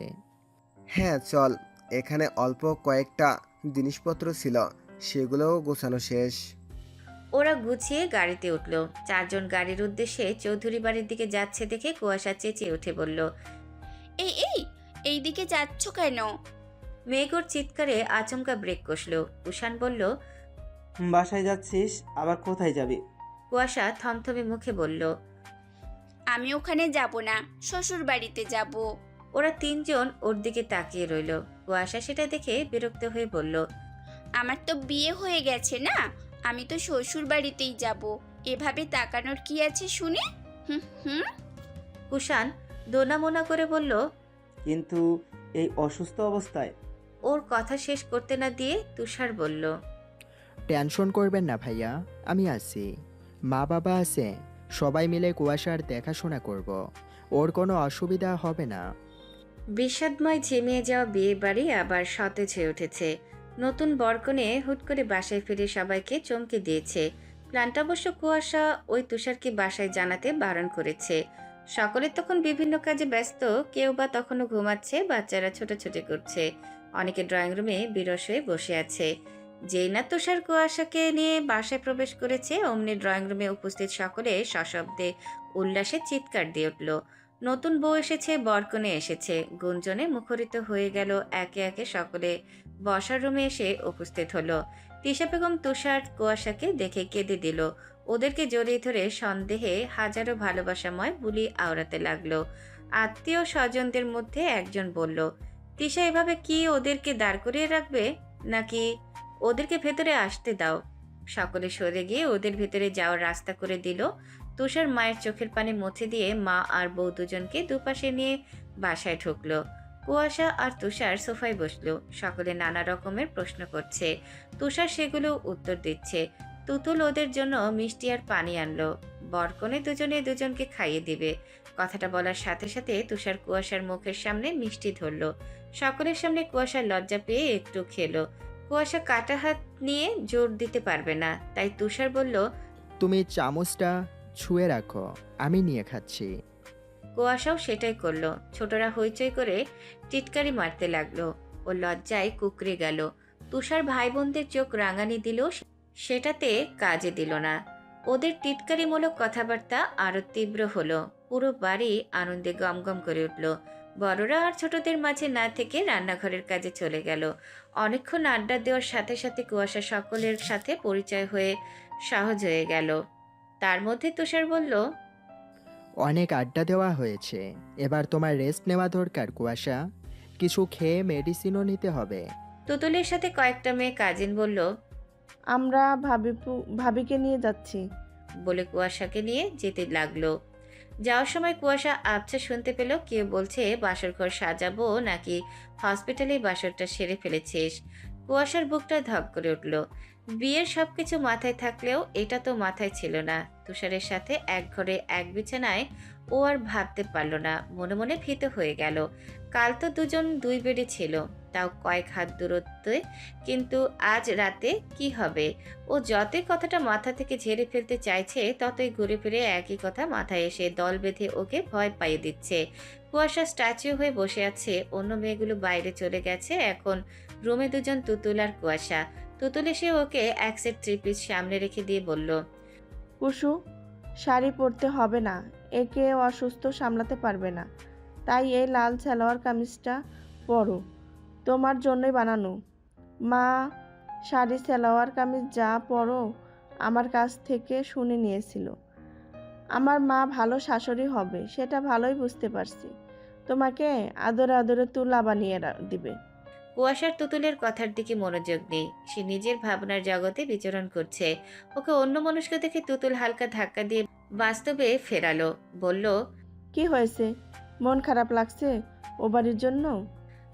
হ্যাঁ চল, এখানে অল্প কয়েকটা জিনিসপত্র ছিল, সেগুলোও গোছানো শেষ। ওরা গুছিয়ে গাড়িতে উঠল। চারজন গাড়ির উদ্দেশ্যে চৌধুরী বাড়ির দিকে যাচ্ছে দেখে কুয়াশা চেঁচিয়ে উঠে বলল। এই এই, এই দিকে যাচ্ছ কেন? মেঘ ওর চিৎকারে আচমকা ব্রেক কষল। কুষাণ বলল। বাসায় যাচ্ছিস? আবার কোথায় যাবি? কুয়াশা থমথমে মুখে বলল। আমি ওখানে যাব না, শ্বশুর বাড়িতে যাব। ওরা তিনজন ওর দিকে তাকিয়ে রইল। কুয়াশা সেটা দেখে বিরক্ত হয়ে বলল। আমার তো বিয়ে হয়ে গেছে না, আমি তো শ্বশুর বাড়িতেই যাব। এভাবে তাকানোর কি আছে শুনি? হুম হুম। কুষাণ দোনামোনা করে বলল। কিন্তু এই অসুস্থ অবস্থায়? ওর কথা শেষ করতে না দিয়ে তুষার বলল। টেনশন করবেন না ভাইয়া, আমি আছি। মা বাবা আছে, সবাই মিলে কুয়াশার দেখাশোনা করব। ওর কোনো অসুবিধা হবে না। বিষাদময় ঝিমিয়ে যাওয়া বিয়ে বাড়ি আবার সতেজ হয়ে উঠেছে। নতুন বরকনে হুট করে বাসায় ফিরে সবাইকে চমকে দিয়েছে। প্ল্যানটা অবশ্য কুয়াশা ওই তুষারকে বাসায় জানাতে বারণ করেছে। সকলে তখন বিভিন্ন কাজে ব্যস্ত, কেউ বা তখনও ঘুমাচ্ছে, বাচ্চারা ছোটাছুটি করছে, অনেকে ড্রয়িং রুমে বিরস হয়ে বসে আছে। যেই না তুষার কুয়াশাকে নিয়ে বাসায় প্রবেশ করেছে, অমনি ড্রয়িং রুমে উপস্থিত সকলে সশব্দে উল্লাসে চিৎকার দিয়ে উঠল। নতুন বউ এসেছে, বরকনে এসেছে, গুঞ্জনে মুখরিত হয়ে গেল। একে একে সকলে বসার রুমে এসে উপস্থিত হলো। তিশা বেগম তুষার কুয়াশাকে দেখে কেঁদে দিল। ওদেরকে জড়িয়ে ধরে সন্দেহে হাজারো ভালোবাসাময় বুলি আওড়াতে লাগলো। আত্মীয় স্বজনদের মধ্যে একজন বলল। তিশা এভাবে কি ওদেরকে দাঁড় করিয়ে রাখবে, নাকি ওদেরকে ভেতরে আসতে দাও। সকলে সরে গিয়ে ওদের ভেতরে যাওয়ার রাস্তা করে দিল। তুষার মায়ের চোখের পানি মুছে দিয়ে মা আর বউ দুজনকে দুপাশে নিয়ে বাসায় ঢুকলো। কুয়াশা আর তুষার সোফায় বসলো। সকলে নানা রকমের প্রশ্ন করছে, তুষার সেগুলো উত্তর দিচ্ছে। তুতুল ওদের জন্য মিষ্টি আর পানি আনলো। বরকনে দুজনে দুজনকে খাইয়ে দিবে। কথাটা বলার সাথে সাথে তুষার কুয়াশার মুখের সামনে মিষ্টি ধরলো। সকলের সামনে কুয়াশার লজ্জা পেয়ে একটু খেলো। কুয়াশা কাটা হাত নিয়ে জোর দিতে পারবে না, তাই তুষার বলল। তুমি চামচটা ছুঁয়ে রাখো, আমি নিয়ে খাচ্ছি। কুয়াশাও সেটাই করলো। ছোটরা হইচই করে টিটকারি মারতে লাগলো। ও লজ্জায় কুকড়ে গেল। তুষার ভাই বোনদের চোখ রাঙানি দিল, সেটাতে কাজে দিল না। ওদের টিটকারিমূলক কথাবার্তা আরো তীব্র হলো। পুরো বাড়ি আনন্দে গমগম করে উঠল। বড়রা আর ছোটদের মাঝে না থেকে রান্নাঘরের কাজে চলে গেল। অনেকক্ষণ আড্ডা দেওয়ার সাথে সাথে কুয়াশা সকলের সাথে পরিচয় হয়ে সহজ হয়ে গেল। তার মধ্যে তুষার বলল, অনেক আড্ডা দেওয়া হয়েছে, এবার তোমার রেস্ট নেওয়া দরকার কুয়াশা। কিছু খেয়ে মেডিসিনও নিতে হবে। তুতুলের সাথে কয়েকটা মেয়ে কাজিন বলল, আমরা ভাবিকে নিয়ে যাচ্ছি। বলে কুয়াশাকে নিয়ে যেতে লাগলো। যাওয়ার সময় কুয়াশা আবছা শুনতে পেল কেউ বলছে বাসর ঘর সাজাবো নাকি হসপিটালেই বাসরটা সেরে ফেলেছিস। কুয়াশার বুকটা ধক করে উঠল। বিয়ের সবকিছু মাথায় থাকলেও এটা তো মাথায় ছিল না। তুষারের সাথে এক ঘরে এক বিছানায় ও আর ভাবতে পারল না। মনে মনে ভীত হয়ে গেল। কাল তো দুজন দুই বেডে ছিল, তাও কয়েক হাত দূরত্বে, কিন্তু আজ রাতে কি হবে? ও যতই কথাটা মাথা থেকে ঝেড়ে ফেলতে চাইছে ততই ঘুরে ফিরে একই কথা মাথায় এসে দল বেঁধে ওকে ভয় পাইয়ে দিচ্ছে। কুয়াশা স্ট্যাচু হয়ে বসে আছে, অন্য মেয়েগুলো বাইরে চলে গেছে। এখন রুমে দুজন, তুতুল আর কুয়াশা। তুতুল এসে ওকে এক সেট থ্রি পিস সামনে রেখে দিয়ে বলল, কুসু, শাড়ি পরতে হবে না, একে অসুস্থ সামলাতে পারবে না, তাই এই লাল সালোয়ার কামিজটা পরো, তোমার জন্যই বানানো। মা শাড়ি সালোয়ার কামিজ যা পরো আমার কাছ থেকে শুনে নিয়েছিল। আমার মা ভালো শাশুড়ি হবে সেটা ভালোই বুঝতে পারছি, তোমাকে আদরে আদরে তুলা বানিয়ে দিবে। কুয়াশার তুতুলের কথার দিকে মনোযোগ নেই। সে নিজের ভাবনার জগতে বিচরণ করছে। ওকে অন্য মনস্ক দেখে তুতুল হালকা ধাক্কা দিয়ে বাস্তবে ফেরালো। বলল, কি হয়েছে, মন খারাপ লাগছে ও বাড়ির জন্য?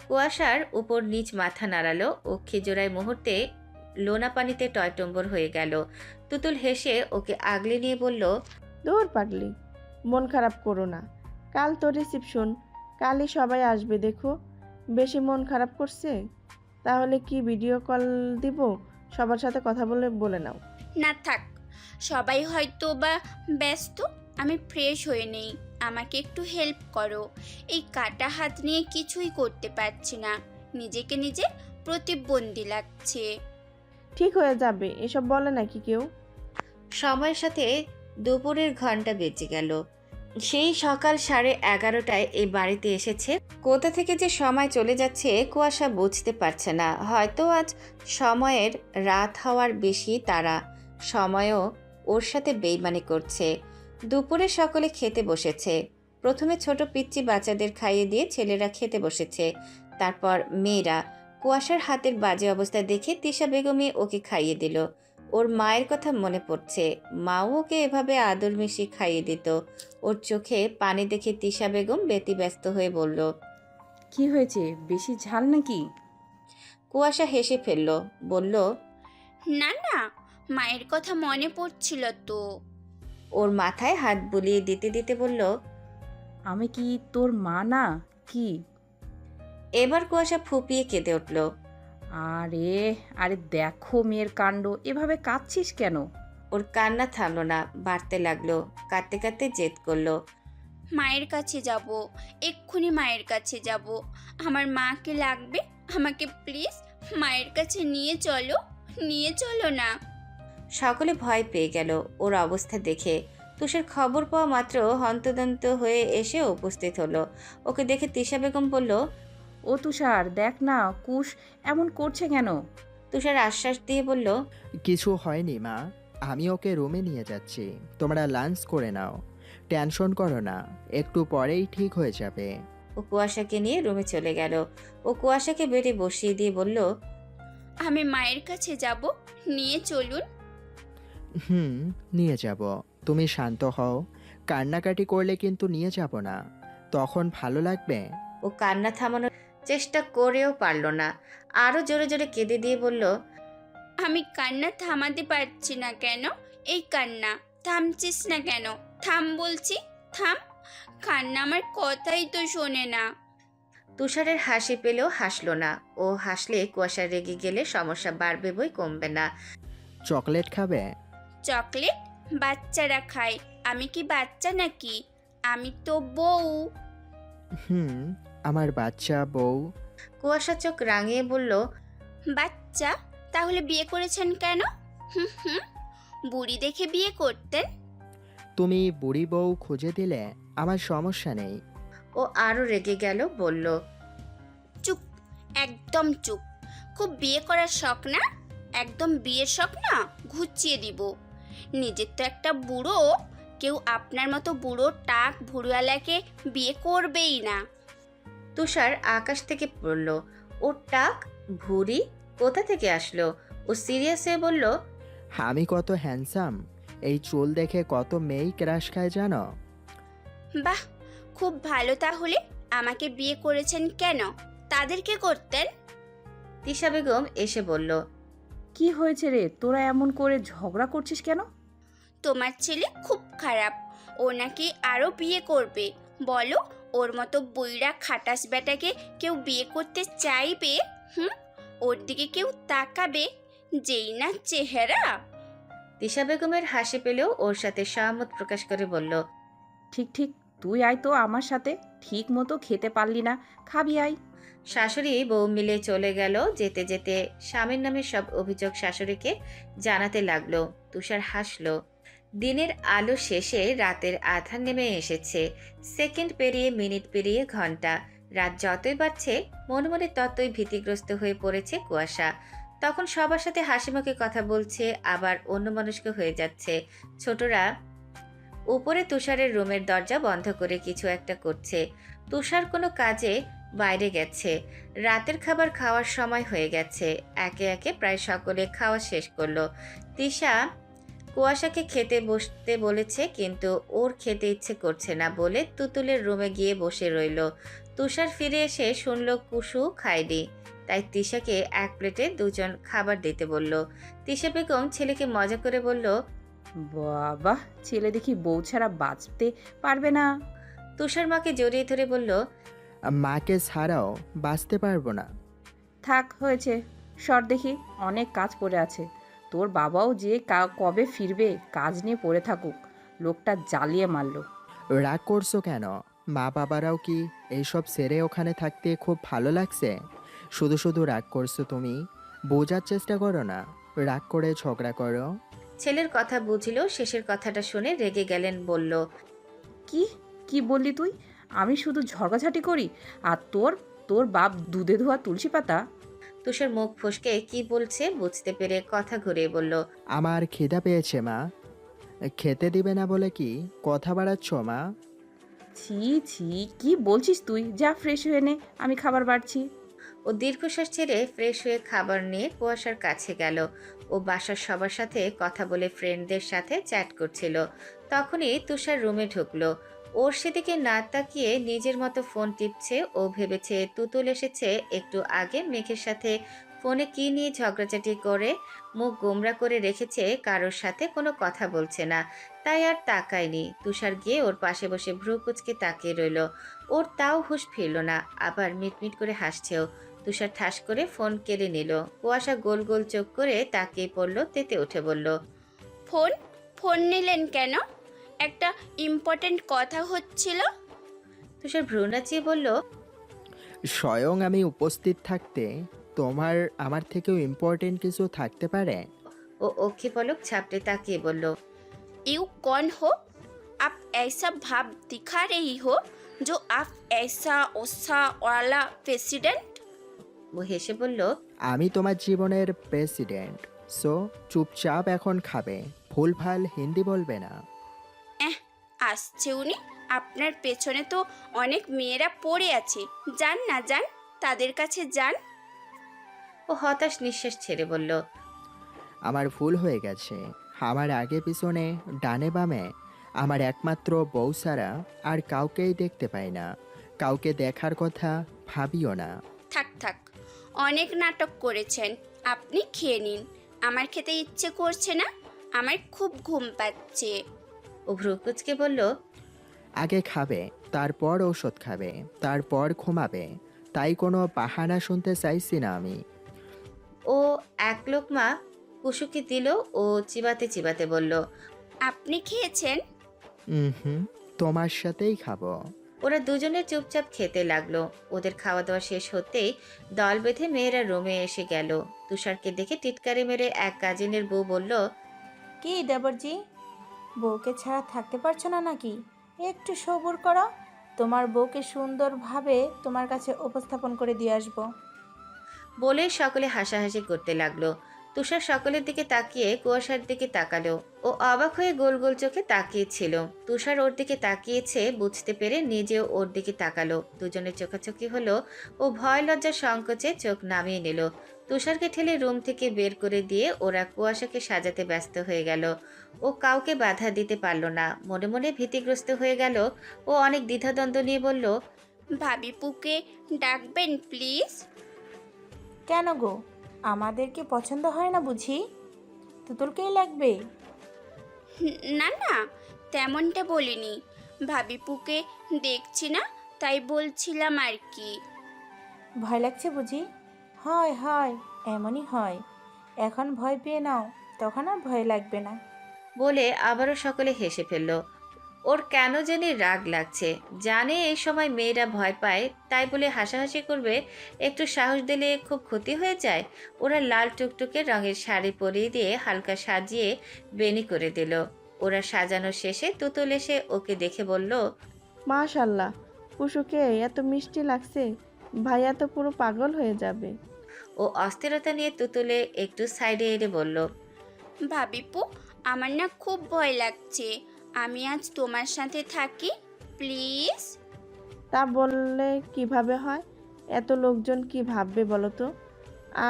কুয়াশার উপর নিচ মাথা নাড়ালো। ও খেজোড়ায় মুহূর্তে লোনা পানিতে টয়টম্বর হয়ে গেল। তুতুল হেসে ওকে আগলে নিয়ে বলল, দূর পাগলি, মন খারাপ করো না, কাল তো রিসিপশন, কালই সবাই আসবে দেখো। বেশি মন খারাপ করছে তাহলে কি ভিডিও কল দিব, সবার সাথে কথা বলে বলে নাও। না থাক, সবাই হয়তো বা ব্যস্ত, আমি ফ্রেশ হয়ে নেই, আমাকে একটু হেল্প করো। এই কাটা হাত নিয়ে কিছুই করতে পারছি না, নিজেকে নিজে প্রতিবন্ধী লাগছে। ঠিক হয়ে যাবে, এসব বলে নাকি কেউ? সময়ের সাথে দুপুরের ঘন্টা বেজে গেল। সেই সকাল 11:30টায় এই বাড়িতে এসেছে। কোথা থেকে যে সময় চলে যাচ্ছে কুয়াশা বুঝতে পারছে না। হয়তো আজ সময়ের রাত হওয়ার বেশি তারা, সময়ও ওর সাথে বেইমানি করছে। দুপুরে সকলে খেতে বসেছে। প্রথমে ছোট পিচ্চি বাচ্চাদের খাইয়ে দিয়ে ছেলেরা খেতে বসেছে, তারপর মেয়েরা। কুয়াশার হাতের বাজে অবস্থা দেখে তিশা বেগমই ওকে খাইয়ে দিল। ওর মায়ের কথা মনে পড়ছে, মাও ওকে এভাবে আদর মিশিয়ে খাইয়ে দিত। ওর চোখে পানি দেখে তিশা বেগম ব্যতিব্যস্ত হয়ে বলল, কি হয়েছে, বেশি ঝাল নাকি? কুয়াশা হেসে ফেলল, বলল, না না, মায়ের কথা মনে পড়ছিল তো। ওর মাথায় হাত বুলিয়ে দিতে দিতে বলল, আমি কি তোর মা না কি? এবার কুয়াশা ফুপিয়ে কেঁদে উঠল। আরে আরে দেখো মেয়ের কাণ্ড, এভাবে কাঁদছিস কেন? ওর কান্না থামলো না, বাড়তে লাগলো। কাঁদতে কাঁদতে জেদ করলো, মায়ের কাছে যাব, এক্ষুনি মায়ের কাছে যাব, আমার মাকে লাগবে, আমাকে প্লিজ মায়ের কাছে নিয়ে চলো না। সকলে ভয় পেয়ে গেল ওর অবস্থা দেখে। তুষার খবর পাওয়া মাত্র হন্তদন্ত হয়ে এসে উপস্থিত হলো। ওকে দেখে তিশা বেগম বলল, ও তুষার, দেখ না কুশ এমন করছে কেন? তুষার আশ্বাস দিয়ে বলল, কিছু হয়নি মা, আমি ওকে রুমে নিয়ে যাচ্ছি, তোমরা লাঞ্চ করে নাও, টেনশন করো না, একটু পরেই ঠিক হয়ে যাবে। ও কুয়াশাকে নিয়ে রুমে চলে গেল। ও কুয়াশাকে বেডে বসিয়ে দিয়ে বলল, আমি মায়ের কাছে যাব, নিয়ে চলুন। নিয়ে যাব, তুমি শান্ত হও, কান্নাকাটি করলে কিন্তু নিয়ে যাব না, তখন ভালো লাগবে। ও কান্না থামানোর চেষ্টা করেও পারল না, আরো জোরে জোরে কেঁদে দিয়ে বলল, আমি কান্না থামাতে পারছি না কেন? এই কান্না থামছিস না কেন? থাম বলছি, থাম। কান্না আমার কথাই তো শোনে না। তুষারের হাসি পেলেও হাসলো না। ও হাসলে কুয়াশা রেগে গেলে সমস্যা বাড়বে বই কমবে না। চকলেট খাবে? চকলেট বাচ্চারা খায়, আমি কি বাচ্চা নাকি? আমি তো বউ। হুম, আমার বাচ্চা বউ। কুয়াশা চোখ রাঙিয়ে বলল, বাচ্চা? তাহলে বিয়ে করেছেন কেন? হুম হুম, বুড়ি দেখে বিয়ে করতেন। তুমি বুড়ি বউ খুঁজে দিলে আমার সমস্যা নেই। ও আরো রেগে গেল, বলল, চুপ, একদম চুপ। খুব বিয়ে করার শখ না? একদম বিয়ের শখ না, ঘুচিয়ে দিব। নিজের তো একটা বুড়ো, কেউ আপনার মতো বুড়ো টাক ভুড়িওয়ালাকে বিয়ে করবেই না। তুষার আকাশ থেকে পড়ল। ওর টাক ভুঁড়ি কোথা থেকে আসলো? ও সিরিয়াস হয়ে বলল, আমি কত হ্যান্ডসাম, এই চুল দেখে কত মেয়েই ক্রাশ খায় জানো। বাহ, খুব ভালো। তাহলে আমাকে বিয়ে করেছেন কেন? তাদেরকে করতেন। তিশা বেগম এসে বলল, কি হয়েছে রে, তোরা এমন করে ঝগড়া করছিস কেন? তোমার ছেলে খুব খারাপ, ও নাকি আরো বিয়ে করবে। বলো, ওর মতো বইরা খাটাস বেটাকে কেউ বিয়ে করতে চাইবে? হুম, ওর দিকে কেউ তাকাবে? যেই না চেহারা। তিশা বেগমের হাসি পেলেও ওর সাথে সহমত প্রকাশ করে বলল, ঠিক ঠিক, তুই আয় তো আমার সাথে। ঠিক মতো খেতে পারলি না, খাবি আয়। শাশুড়ি বউ মিলে চলে গেল। যেতে যেতে স্বামীর নামে সব অভিযোগ শাশুড়িকে জানাতে লাগলো। তুষার হাসলো। দিনের আলো শেষে রাতের আধার নেমে এসেছে। সেকেন্ড পেরিয়ে মিনিট পেরিয়ে ঘন্টা। রাত যতই বাড়ছে মনে মনে ততই ভীতিগ্রস্ত হয়ে পড়েছে কুয়াশা। তখন সবার সাথে হাসিমুখে কথা বলছে, আবার অন্যমনস্ক হয়ে যাচ্ছে। ছোটরা উপরে তুষারের রুমের দরজা বন্ধ করে কিছু একটা করছে। তুষার কোনো কাজে বাইরে গেছে। রাতের খাবার খাওয়ার সময় হয়ে গেছে। একে একে প্রায় সকলে খাওয়া শেষ করলো। তিশা কুয়াশাকে খেতে বসতে বলেছে, কিন্তু ওর খেতে ইচ্ছে করছে না বলে তুতুলের রুমে গিয়ে বসে রইল। তুষার ফিরে এসে শুনল কুসু খায়নি, তাই তিশাকে এক প্লেটে দুজন খাবার দিতে বলল। তিশা বেগম ছেলেকে মজা করে বলল, বাবা, ছেলে দেখি বউ ছাড়া বাঁচতে পারবে না। তুষার মাকে জড়িয়ে ধরে বলল, মাকে ছাড়াও বাঁচতে পারবো না। থাক, হয়েছে, সর দেখি, অনেক কাজ পড়ে আছে। তোর বাবাও যে কবে ফিরবে কাজ নিয়ে পড়ে থাকুক। লোকটা জ্বালিয়ে মারলো। রাগ করছো কেন? মা বাবারাও কি এইসব ছেড়ে ওখানে থাকতে খুব ভালো লাগছে? শুধু শুধু রাগ করছো তুমি। বোঝার চেষ্টা করো না, রাগ করে ঝগড়া করো। ছেলের কথা বুঝিল। শেষের কথাটা শুনে রেগে গেলেন, বলল, কি কি বললি তুই? আমি শুধু ঝগড়াঝাটি করি আর তোর তোর বাপ দুধে ধোয়া তুলসী পাতা? তুষার মুখ ফসকে কি বলছে বুঝতে পেরে কথা ঘুরিয়ে বলল, আমার খিদা পেয়েছে মা। খেতে দিবে না বলে কি কথা বাড়াচ্ছ মা? ছি ছি, কি বলছিস তুই? যা ফ্রেশ হয়ে নে, আমি খাবার বাড়ছি। ও দীর্ঘশ্বাস ছেড়ে ফ্রেশ হয়ে খাবার নিয়ে কুয়াশার কাছে গেল। ও বাসার সবার সাথে কথা বলে ফ্রেন্ডদের সাথে চ্যাট করছিল। তখনই তুষার রুমে ঢুকলো। ওর সেদিকে না তাকিয়ে নিজের মতো ফোন টিপছে। ও ভেবেছে তুতুল এসেছে একটু আগে মেঘের সাথে ফোনে কি নিয়ে ঝগড়াঝাটি করে মুখ গোমরা করে রেখেছে, কারোর সাথে কোনো কথা বলছে না, তাই আর তাকায়নি। তুষার গিয়ে ওর পাশে বসে ভ্রু কুচকে তাকিয়ে রইল। ওর তাও হুঁশ ফিরল না, আবার মিটমিট করে হাসছেও। তুষার ঠাস করে ফোন কেড়ে নিল। কুয়াশা গোল গোল চোখ করে তাকিয়ে পড়ল, তেতে উঠে বলল, ফোন ফোন নিলেন কেন? একটা ইম্পর্ট্যান্ট কথা হচ্ছিল। তুষার ভ্রু নাচিয়ে বলল, স্বয়ং আমি উপস্থিত থাকতে তোমার আমার থেকেও ইম্পর্টেন্ট কিছু থাকতে পারে? ও অক্ষি পলক ঝাপটে তাকিয়ে বলল, यू कौन हो? आप ऐसा भाव दिखा रही हो जो आप ऐसा ओसा वाला प्रेसिडेंट। ও হেসে বলল, আমি তোমার জীবনের প্রেসিডেন্ট, সো চুপচাপ এখন খাবে, ভুলভাল হিন্দি বলবে না। আসছে উনি। আপনার পেছনে তো অনেক মেয়েরা পড়ে আছে, যান না যান, তাদের কাছে যান। ও হতাশ নিঃশ্বাস ছেড়ে বলল, আমার ভুল হয়ে গেছে। আমার আগে পিছনে ডানে বামে আমার একমাত্র বউ ছাড়া আর কাউকেই দেখতে পাই না। কাউকে দেখার কথা ভাবিও না। থাক থাক, অনেক নাটক করেছেন। আপনি খেয়ে নিন, আমার খেতে ইচ্ছে করছে না, আমার খুব ঘুম পাচ্ছে। ও ভ্রু কুচকে বলল, আগে খাবে, তারপর ঔষধ খাবে, তারপর ঘুমাবে। তাই কোনো বাহানা শুনতে চাইছি না আমি। ও এক লোকমা কুসুকে দিল। ও চিবাতে চিবাতে বলল, আপনি খেয়েছেন? হুম, তোমার সাথেই খাবো। ওরা দুজনে চুপচাপ খেতে লাগলো। ওদের খাওয়া দাওয়া শেষ হতেই দল বেঁধে মেয়েরা রুমে এসে গেল। তুষারকে দেখে টিটকারি মেরে এক কাজিনের বউ বলল, কি দেবরজি, বউকে ছাড়া থাকতে পারছো না নাকি? একটু সবুর করো, তোমার বউকে সুন্দরভাবে তোমার কাছে উপস্থাপন করে দিয়ে আসবো। বলে সকলে হাসাহাসি করতে লাগলো। তুষার সকলের দিকে তাকিয়ে কুয়াশার দিকে তাকালো। ও অবাক হয়ে গোল গোল চোখে তাকিয়েছিল। তুষার ওর দিকে তাকিয়েছে বুঝতে পেরে নিজেও ওর দিকে তাকালো। দুজনের চোখাচোখি হলো। ও ভয় লজ্জা সংকোচে চোখ নামিয়ে নিল। তুষারকে ঠেলে রুম থেকে বের করে দিয়ে ওরা কুয়াশাকে সাজাতে ব্যস্ত হয়ে গেল। ও কাউকে বাধা দিতে পারল না। মনে মনে ভীতিগ্রস্ত হয়ে গেল। ও অনেক দ্বিধাদ্বন্দ্ব নিয়ে বলল, ভাবিপুকে ডাকবেন প্লিজ। কেন গো, আমাদের কি পছন্দ হয় না বুঝি? তুতুলকেই লাগবে? না না, তেমনটা বলিনি। ভাবিপুকে দেখছি না, তাই বলছিলাম আর কি। ভয় লাগছে বুঝি? হয় হয়, এমনই হয়। এখন ভয় পেয়ে নাও, তখন আর ভয় লাগবে না। বলে আবারও সকলে হেসে ফেলল। ওর কেন জানি রাগ লাগছে। জানে এই সময় মেয়েরা ভয় পায়, তাই বলে হাসাহাসি করবে। একটু সাহস দিলে খুব ক্ষতি হয়ে যায়। ওরা লাল টুকটুকে রঙের শাড়ি পরিয়ে দিয়ে হালকা সাজিয়ে বেনি করে দিল। ওরা সাজানো শেষে তুতুল এসে ওকে দেখে বলল, মাশাল্লাহ, পুশুকে এত মিষ্টি লাগছে, ভাইয়া তো পুরো পাগল হয়ে যাবে। ও অস্থিরতা নিয়ে তুতুলে একটু সাইডে এড়ে বলল, ভাবিপু, আমার না খুব ভয় লাগছে। আমি আজ তোমার সাথে থাকি প্লিজ। তা বললে কিভাবে হয়? এত লোকজন কি ভাববে বলো তো?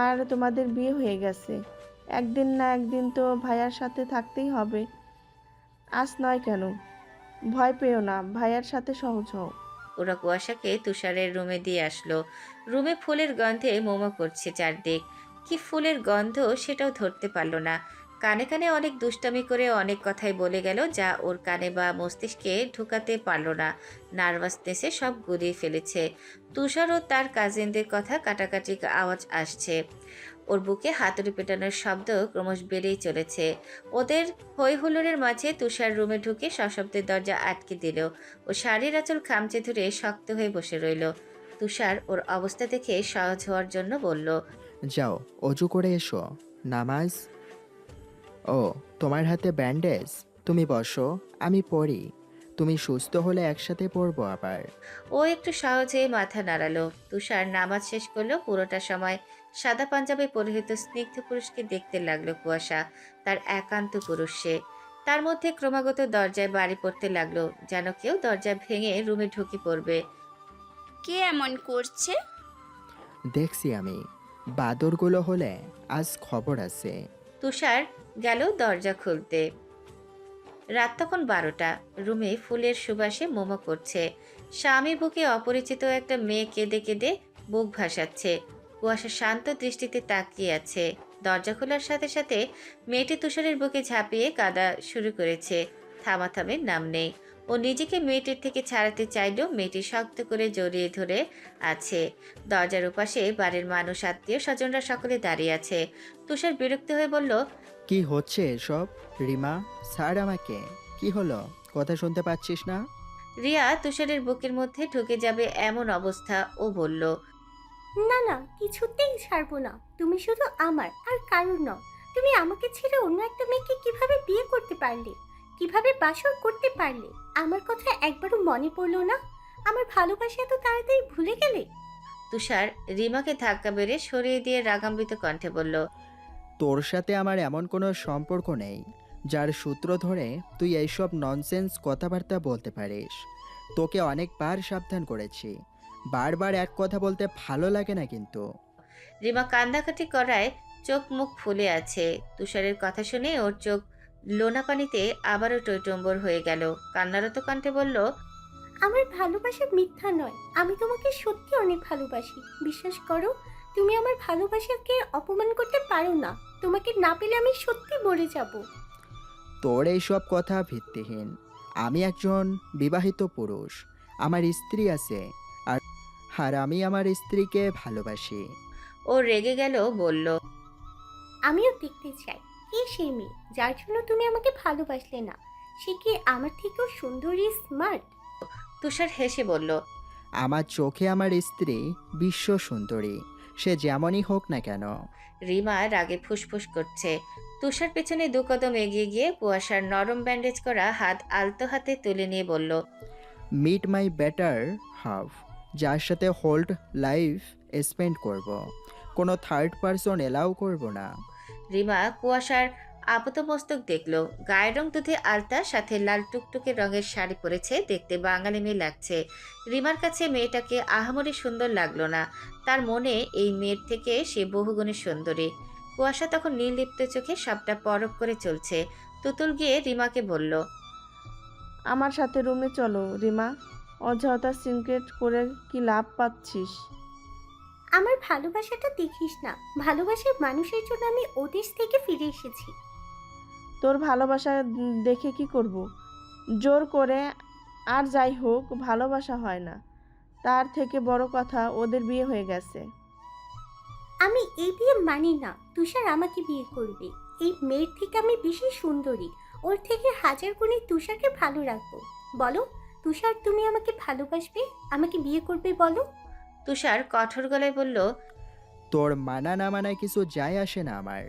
আর তোমাদের বিয়ে হয়ে গেছে, একদিন না একদিন তো ভাইয়ার সাথে থাকতেই হবে। আজ নয় কেন? ভয় পেও না, ভাইয়ার সাথে সহজ হও। ওরা কুয়াশাকে তুষারের রুমে দিয়ে আসলো। রুমে ফুলের গন্ধে মোমো করছে চারদিক। কি ফুলের গন্ধ সেটাও ধরতে পারলো না। কানে কানে অনেক দুষ্টামি করে অনেক কথাই বলে গেল, যা ওর কানে বা মস্তিষ্কে ঢুকাতে পারলো না। নার্ভাসনেসে সব গুলিয়ে ফেলেছে। তুষার ও তার কাজিনদের কথা কাটাকাটি আওয়াজ আসছে। ওর বুকে হাতুড়ি পেটানোর শব্দ ক্রমশ বেড়েই চলেছে। ওদের হই হুল্লোড়ের মাঝে তুষার রুমে ঢুকে সশব্দে দরজা আটকে দিল। ও শাড়ির আঁচল খামচে ধরে শক্ত হয়ে বসে রইল। তুষার ওর অবস্থা দেখে সহজ হওয়ার জন্য বলল, যাও, অজু করে এসো। নামাজ। ও, তোমার হাতে ব্যান্ডেজ? তুমি বসো, আমি পড়ি। তুমি সুস্থ হলে একসাথে পড়বো আবার। ও একটু সহজে মাথা নাড়ালো। তুষার নামাজ শেষ করলো। পুরোটা সময় সাদা পাঞ্জাবি পরিহিত স্নিগ্ধ পুরুষকে দেখতে লাগলো কুয়াশা। তার একান্ত পুরুষ সে। তার মধ্যে ক্রমাগত দরজায় বাড়ি পড়তে লাগলো, যেন কেউ দরজা ভেঙে রুমে ঢুকে পড়বে। কে এমন করছে? দেখছি আমি, বাদরগুলো হলে আজ খবর আছে। তুষার গেল দরজা খুলতে। রাত তখন 12টা। রুমে ফুলের সুবাসে মোমো করছে। স্বামী বুকে অপরিচিত একটা মেয়ে কেঁদে কেঁদে বুক ভাসাচ্ছে। কুয়াশা শান্ত দৃষ্টিতে তাকিয়ে আছে। দরজা খোলার সাথে সাথে মেয়েটি তুষারের বুকে ঝাঁপিয়ে কাঁদা শুরু করেছে। থামাথামের নাম নেই। ও নিজেকে মেয়েটির থেকে ছাড়াতে চাইলেও মেয়েটি শক্ত করে জড়িয়ে ধরে আছে। দরজার ওপাশে বাড়ির মানুষ, আত্মীয় স্বজনরা সকলে দাঁড়িয়ে আছে। তুষার বিরক্ত হয়ে বলল, কি হচ্ছে এসব? রিমা, স্যার আমাকে। কি হলো, কথা শুনতে পাচ্ছিস না? রিয়া তুষারের বুকের মধ্যে ঢুকে যাবে এমন অবস্থা। ও বলল, না না, কিছুতেই ছাড়বো না। তুমি শুধু আমার আর কারোর নও। তুমি আমাকে ছেড়ে অন্য একটা মেয়েকে কিভাবে বিয়ে করতে পারলে? কিভাবে বাসর করতে পারলে? আমার কথা একবারও মনে পড়লো না? আমার ভালোবাসা এত তাড়াতাড়ি ভুলে গেলে? তুষার রিমাকে ধাক্কা মেরে সরিয়ে দিয়ে রাগান্বিত কণ্ঠে বলল, তোর সাথে আমার এমন কোনো সম্পর্ক নেই যার সূত্র ধরে তুই এইসব ননসেন্স কথাবার্তা বলতে পারিস। তোকে অনেকবার সাবধান করেছি, বারবার এক কথা বলতে ভালো লাগে না কিন্তু। রিমা কান্দাকাটি করায় চোখ মুখ ফুলে আছে। তুষারের কথা শুনে ওর চোখ লোনা পানিতে আবারও টইটম্বর হয়ে গেল। কান্নারত কণ্ঠে বলল, আমার ভালোবাসা মিথ্যা নয়। আমি তোমাকে সত্যি অনেক ভালোবাসি। বিশ্বাস করো, তুমি আমার ভালোবাসাকে অপমান করতে পারো না। তোমাকে না পেলে আমি সত্যি মরে যাব। তোর এইসব কথা ভিত্তিহীন। আমি একজন বিবাহিত পুরুষ, আমার স্ত্রী আছে, আর আমি আমার স্ত্রীকে ভালোবাসি। ও রেগে গেল, বলল, আমিও দেখতে চাই কে সেই মেয়ে যার জন্য তুমি আমাকে ভালোবাসলে না। সে কি আমার থেকেও সুন্দরী, স্মার্ট? তুষার হেসে বলল, আমার চোখে আমার স্ত্রী বিশ্ব সুন্দরী, সে যেমনই হোক না কেন। রিমা রাগে ফুসফুস করছে। তুষার পেছনে 2 কদম এগিয়ে গিয়ে কুয়াশার নরম ব্যান্ডেজ করা হাত আলতো হাতে তুলে নিয়ে বলল, মিট মাই বেটার হাফ, যার সাথে হোল্ড লাইফ স্পেন্ড করব। কোনো থার্ড পারসন এলাও করব না। রিমা কুয়াশার আপাতমস্তক দেখলো। গায়ের রং দুধে আলতা, সাথে লাল টুকটুকে রঙের শাড়ি পরেছে, দেখতে বাঙালি মেয়ে লাগছে। রিমার কাছে মেয়েটাকে আহামরি সুন্দর লাগলো না। তার মনে এই মেয়ের থেকে সে বহুগুণে সুন্দরী। কুয়াশা তখন নির্লিপ্ত চোখে সবটা পরখ করে চলছে। তুতুল গিয়ে রিমাকে বলল, আমার সাথে রুমে চলো রিমা, অযথা সিনক্রেট করে কি লাভ পাচ্ছিস? আমার ভালোবাসাটা দেখিস না। ভালোবাসার মানুষের জন্য আমি ওদেশ থেকে ফিরে এসেছি। তোর ভালোবাসা দেখে কি করব? জোর করে আর যাই হোক, ভালোবাসা হয় না। তার থেকে বড় কথা, ওদের বিয়ে হয়ে গেছে। আমি এই বিয়ে মানি না। তুষার আমাকে বিয়ে করবে। এই মেয়ের থেকে আমি বেশি সুন্দরী। ওর থেকে 1000 গুণে তুষারকে ভালো রাখবো। বলো তুষার, তুমি আমাকে ভালোবাসবে, আমাকে বিয়ে করবে বলো? তুষার কঠোর গলায় বলল, তোর মানা না মানা কিছু যায় আসে না আমার।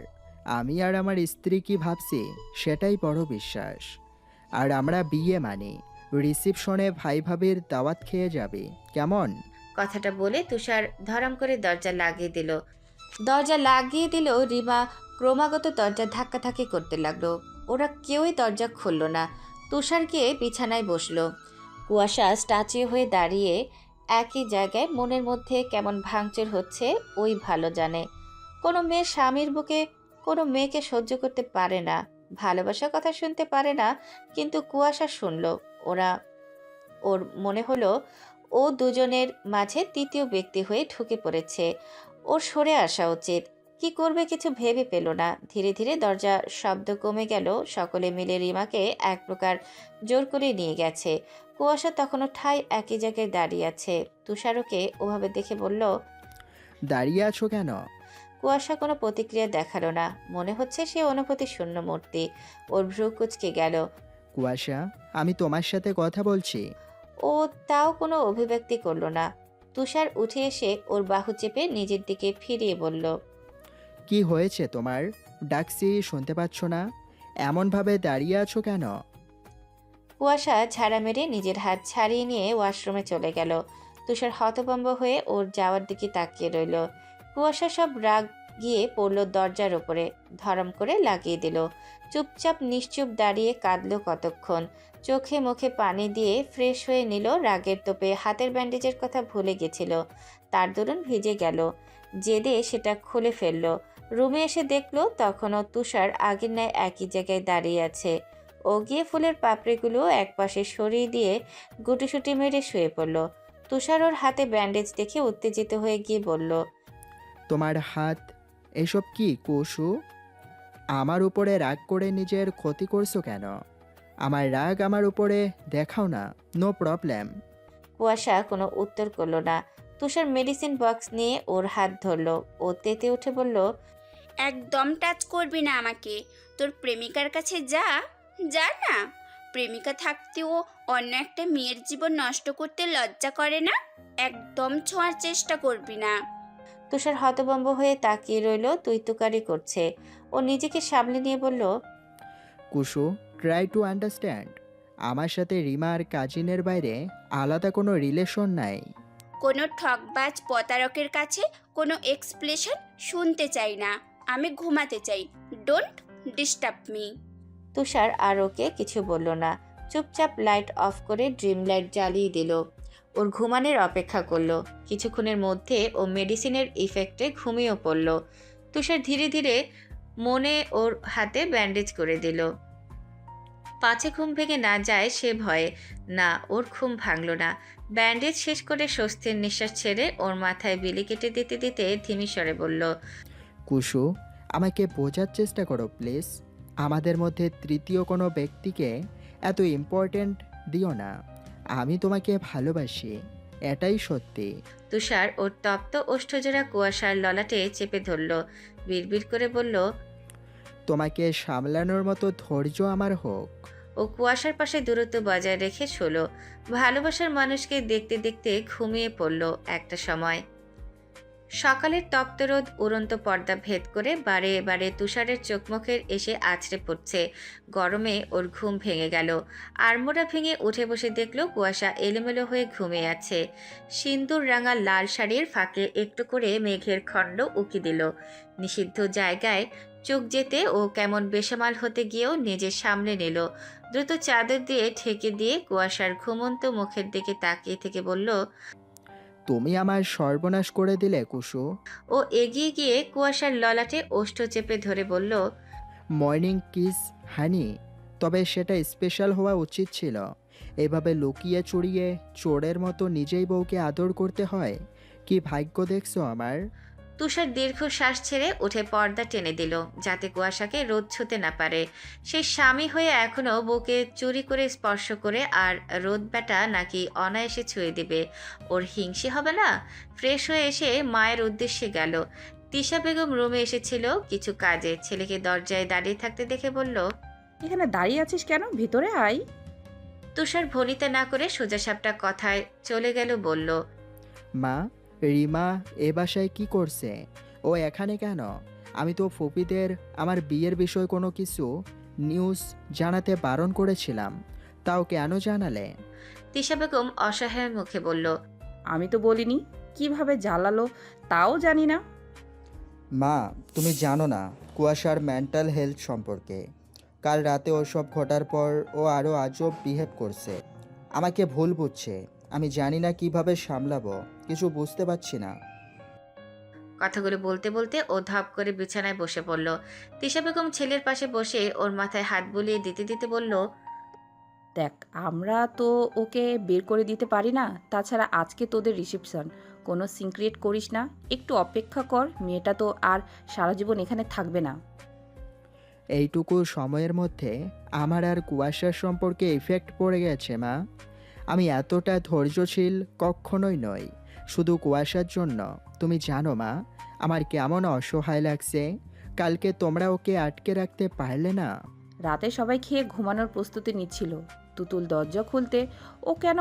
আমি আর আমার স্ত্রী কি ভাবছি সেটাই বড় বিশ্বাস। আর আমরা বিয়ে মানি, রিসিপশনে ভাই ভাবির দাওয়াত খেয়ে যাবে, কেমন? কথাটা বলে তুষার ধরাম করে দরজা লাগিয়ে দিল। রিমা ক্রমাগত দরজা ধাক্কাধাক্কি করতে লাগলো। ওরা কেউই দরজা খুলল না। তুষার গিয়ে বিছানায় বসলো। কুয়াশা স্ট্যাচু হয়ে দাঁড়িয়ে একই জায়গায়, মনের মধ্যে কেমন ভাঙচুর হচ্ছে ওই ভালো জানে। কোনো মেয়ে স্বামীর বুকে কোনো মেয়েকে সহ্য করতে পারে না, ভালোবাসার কথা শুনতে পারে না, কিন্তু কুয়াশা শুনল। ওর মনে হলো ও দুজনের মাঝে তৃতীয় ব্যক্তি হয়ে ঢুকে পড়েছে। ওর সরে আসা উচিত। কি করবে কিছু ভেবে পেল না। ধীরে ধীরে দরজার শব্দ কমে গেল। সকলে মিলে রিমাকে এক প্রকার জোর করে নিয়ে গেছে। কুয়াশা তখনও ঠাই একই জায়গায় দাঁড়িয়ে আছে। তুষারকে ওভাবে দেখে বলল, দাঁড়িয়ে আছো কেন? কুয়াশা কোনো প্রতিক্রিয়া দেখালো না। মনে হচ্ছে সে অনুভূতি শূন্য মূর্তি। ওর ভ্রু কুঁচকে গেল। কুয়াশা, আমি তোমার সাথে কথা বলছি। ও তাও কোনো অভিব্যক্তি করল না। তুষার উঠে এসে ওর বাহু চেপে নিজের দিকে ফিরিয়ে বলল, কি হয়েছে তোমার? ডাকছি শুনতে পাচ্ছ না? এমনভাবে দাঁড়িয়ে আছো কেন? কুয়াশা ঝাড়া মেরে নিজের হাত ছাড়িয়ে নিয়ে ওয়াশরুমে চলে গেল। তুষার হতভম্ব হয়ে ওর যাওয়ার দিকে তাকিয়ে রইল। কুয়াশা সব রাগ গিয়ে পড়ল দরজার ওপরে, ধরম করে লাগিয়ে দিল। চুপচাপ নিশ্চুপ দাঁড়িয়ে কাঁদল কতক্ষণ। চোখে মুখে পানি দিয়ে ফ্রেশ হয়ে নিল। রাগের তোপে হাতের ব্যান্ডেজের কথা ভুলে গেছিল। তার দরুন ভিজে গেল। জেদে সেটা খুলে ফেলল। রুমে এসে দেখলো তখনও তুষার আগের ন্যায় একই জায়গায় দাঁড়িয়ে আছে। ও গিয়ে ফুলের পাপড়িগুলো একপাশে সরিয়ে দিয়ে গুটিসুটি মেরে শুয়ে পড়ল। তুষার ওর হাতে ব্যান্ডেজ দেখে উত্তেজিত হয়ে গিয়ে বলল, তোমার হাত এসব কি কুশু? আমার উপরে রাগ করে নিজের ক্ষতি করছো কেন? আমার রাগ আমার উপরে দেখাও না, নো প্রবলেম। কুয়াশা কোনো উত্তর করল না। তুষার মেডিসিন বক্স নিয়ে ওর হাত ধরল। ও তেতে উঠে বলল, একদম টাচ করবি না আমাকে। তোর প্রেমিকার কাছে যা যা না। প্রেমিকা থাকতেও অন্য একটা মেয়ের জীবন নষ্ট করতে লজ্জা করে না? একদম ছোঁয়ার চেষ্টা করবি না। তুষার হতভম্ব হয়ে তাকিয়ে রইল, তুই তুকারি করছে। ও নিজেকে সামলে নিয়ে বলল, কুশু, ট্রাই টু আন্ডারস্ট্যান্ড। আমার সাথে রিমা আর কাজিনের বাইরে আলাদা কোনো রিলেশন নাই। কোনো ঠকবাজ প্রতারকের কাছে কোনো এক্সপ্লেশন শুনতে চাই না। আমি ঘুমাতে চাই। Don't disturb me. তুষার আর ওকে কিছু বলল না। চুপচাপ লাইট অফ করে ড্রিম লাইট জ্বালিয়ে দিল। ওর ঘুমানোর অপেক্ষা করলো। কিছুক্ষণের মধ্যে ও মেডিসিনের ইফেক্টে ঘুমিয়েও পড়ল। তুষার ধীরে ধীরে মনে ওর হাতে ব্যান্ডেজ করে দিল। পাছে ঘুম ভেঙে না যায় সে ভয়ে। না, ওর ঘুম ভাঙল না। ব্যান্ডেজ শেষ করে স্বস্তির নিঃশ্বাস ছেড়ে ওর মাথায় বিলি কেটে দিতে দিতে ধিমি স্বরে বলল, কুশু, আমাকে বোঝার চেষ্টা করো প্লিজ। আমাদের মধ্যে তৃতীয় কোনো ব্যক্তিকে এত ইম্পর্ট্যান্ট দিও না। আমি তোমাকে ভালোবাসি, এটাই সত্যি। তুষার ওর তপ্ত ওষ্ঠজোড়া কুয়াশার ললাটে চেপে ধরল। বিড়বিড় করে বলল, তোমাকে সামলানোর মতো ধৈর্য আমার হোক। ও ও কুয়াশার পাশে দূরত্ব বজায় রেখে শোলো। ভালোবাসার মানুষকে দেখতে দেখতে ঘুমিয়ে পড়ল একটা সময়। সকালের তপ্তরোদ উড়ন্ত পর্দা ভেদ করে বারে বারে তুষারের চোখ মুখের এসে আছড়ে পড়ছে। গরমে ওর ঘুম ভেঙে গেল। আড়মোড়া ভেঙে উঠে বসে দেখল কুয়াশা এলোমেলো হয়ে ঘুমিয়ে আছে। সিন্দুর রাঙা লাল শাড়ির ফাঁকে একটু করে মেঘের খণ্ড উকি দিল। নিষিদ্ধ জায়গায় চোখ যেতে ও কেমন বেসামাল হতে গিয়েও নিজের সামনে নিল। দ্রুত চাদর দিয়ে ঠেকে দিয়ে কুয়াশার ঘুমন্ত মুখের দিকে তাকিয়ে থেকে বলল, তুমি আমার সর্বনাশ করে দিলে কুসু। ও এগিয়ে গিয়ে কুয়াশার ললাটে ওষ্ঠ চেপে ধরে বলল, মর্নিং কিস হানি, তবে সেটা স্পেশাল হওয়া উচিত ছিল। এভাবে লুকিয়ে চুরিয়ে চোরের মতো নিজেই বউকে আদর করতে হয়। কি ভাগ্য দেখছো আমার। তুষার দীর্ঘ শ্বাস ছেড়ে উঠে পর্দা টেনে দিল যাতে কুয়াশাকে রোদ ছুঁতে না পারে। সেই স্বামী হয়ে এখনো বউকে চুরি করে স্পর্শ করে আর রোদ ব্যাটা নাকি অনায়াসে ছুঁয়ে দিবে। ওর হিংসে হবে না? ফ্রেশ হয়ে এসে মায়ের উদ্দেশ্যে গেল। তিশা বেগম রুমে এসেছিল কিছু কাজে। ছেলেকে দরজায় দাঁড়িয়ে থাকতে দেখে বলল, এখানে দাঁড়িয়ে আছিস কেন? ভিতরে আয়। তুষার ভনিতা না করে সোজাসাপটা কথায় চলে গেল। বলল, মা, রিমা এ বাসায় কি করছে? ও এখানে কেন? আমি তো ফুপিদের আমার বিয়ের বিষয়ে কোনো কিছু নিউজ জানাতে বারণ করেছিলাম, তাও কেন জানালে? তিশা বেগম অসহায় মুখে বলল, আমি তো বলিনি। কিভাবে জ্বালালো তাও জানি না। মা, তুমি জানো না কুয়াশার মেন্টাল হেলথ সম্পর্কে। কাল রাতে ওসব ঘটার পর ও আরও আজব বিহেভ করছে। আমাকে ভুল বুঝছে। আমি জানি না কিভাবে সামলাবো, কিছু বুঝতে পারছি না। কথাগুলো বলতে বলতে ও ধপ করে বিছানায় বসে পড়ল। তিশা বেগম ছেলের পাশে বসে ওর মাথায় হাত বুলিয়ে দিতে দিতে বলল, দেখ, আমরা তো ওকে বের করে দিতে পারি না। তাছাড়া আজকে তোদের রিসেপশন, কোনো সিক্রেট করিস না, একটু অপেক্ষা কর। মেয়েটা তো আর সারা জীবন এখানে থাকবে না। এইটুকু সময়ের মধ্যে আমার আর কুয়াশার সম্পর্কে ইফেক্ট পড়ে গেছে মা। আমি এতটা ধৈর্যশীল কখনোই নই, শুধু কুয়াশার জন্য। তুমি জানো মা, আমার কেমন অসহায় লাগছে। কালকে তোমরা ওকে আটকে রাখতে পারলে না। রাতে সবাই খেয়ে ঘুমানোর প্রস্তুতি নিচ্ছিল। তুতুল দরজা খুলতে ও কেন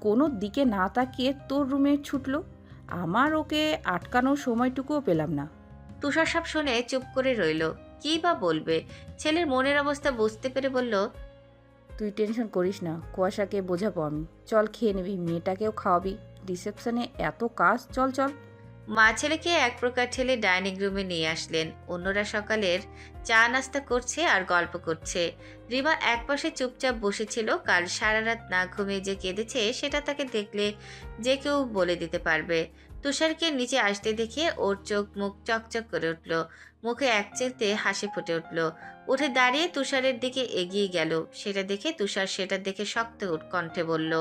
কোনো দিকে না তাকিয়ে তোর রুমে ছুটলো। আমার ওকে আটকানোর সময়টুকুও পেলাম না। তুষার সব শুনে চুপ করে রইল। কি বা বলবে? ছেলের মনের অবস্থা বুঝতে পেরে বলল, তুই টেনশন করিস না, কুয়াশাকে বোঝাবো আমি। চল খেয়ে নিবি, মেয়েটাকেও খাওয়াবি। রিসেপশনে এত কাজ, চল চল। মা ছেলেকে এক প্রকার ঠেলে ডাইনিং রুমে নিয়ে আসলেন। অন্যরা সকালের চা নাস্তা করছে আর গল্প করছে। রিমা একপাশে চুপচাপ বসেছিল। কাল সারা রাত না ঘুমিয়ে যে কেঁদেছে সেটা তাকে দেখলে যে কেউ বলে দিতে পারবে। তুষারকে নিচে আসতে দেখে ওর চোখ মুখ চকচক করে উঠল। মুখে একচেলতে হাসি ফুটে উঠল। উঠে দাঁড়িয়ে তুষারের দিকে এগিয়ে গেল। সেটা দেখে তুষার সেটা দেখে শক্ত কণ্ঠে বলল,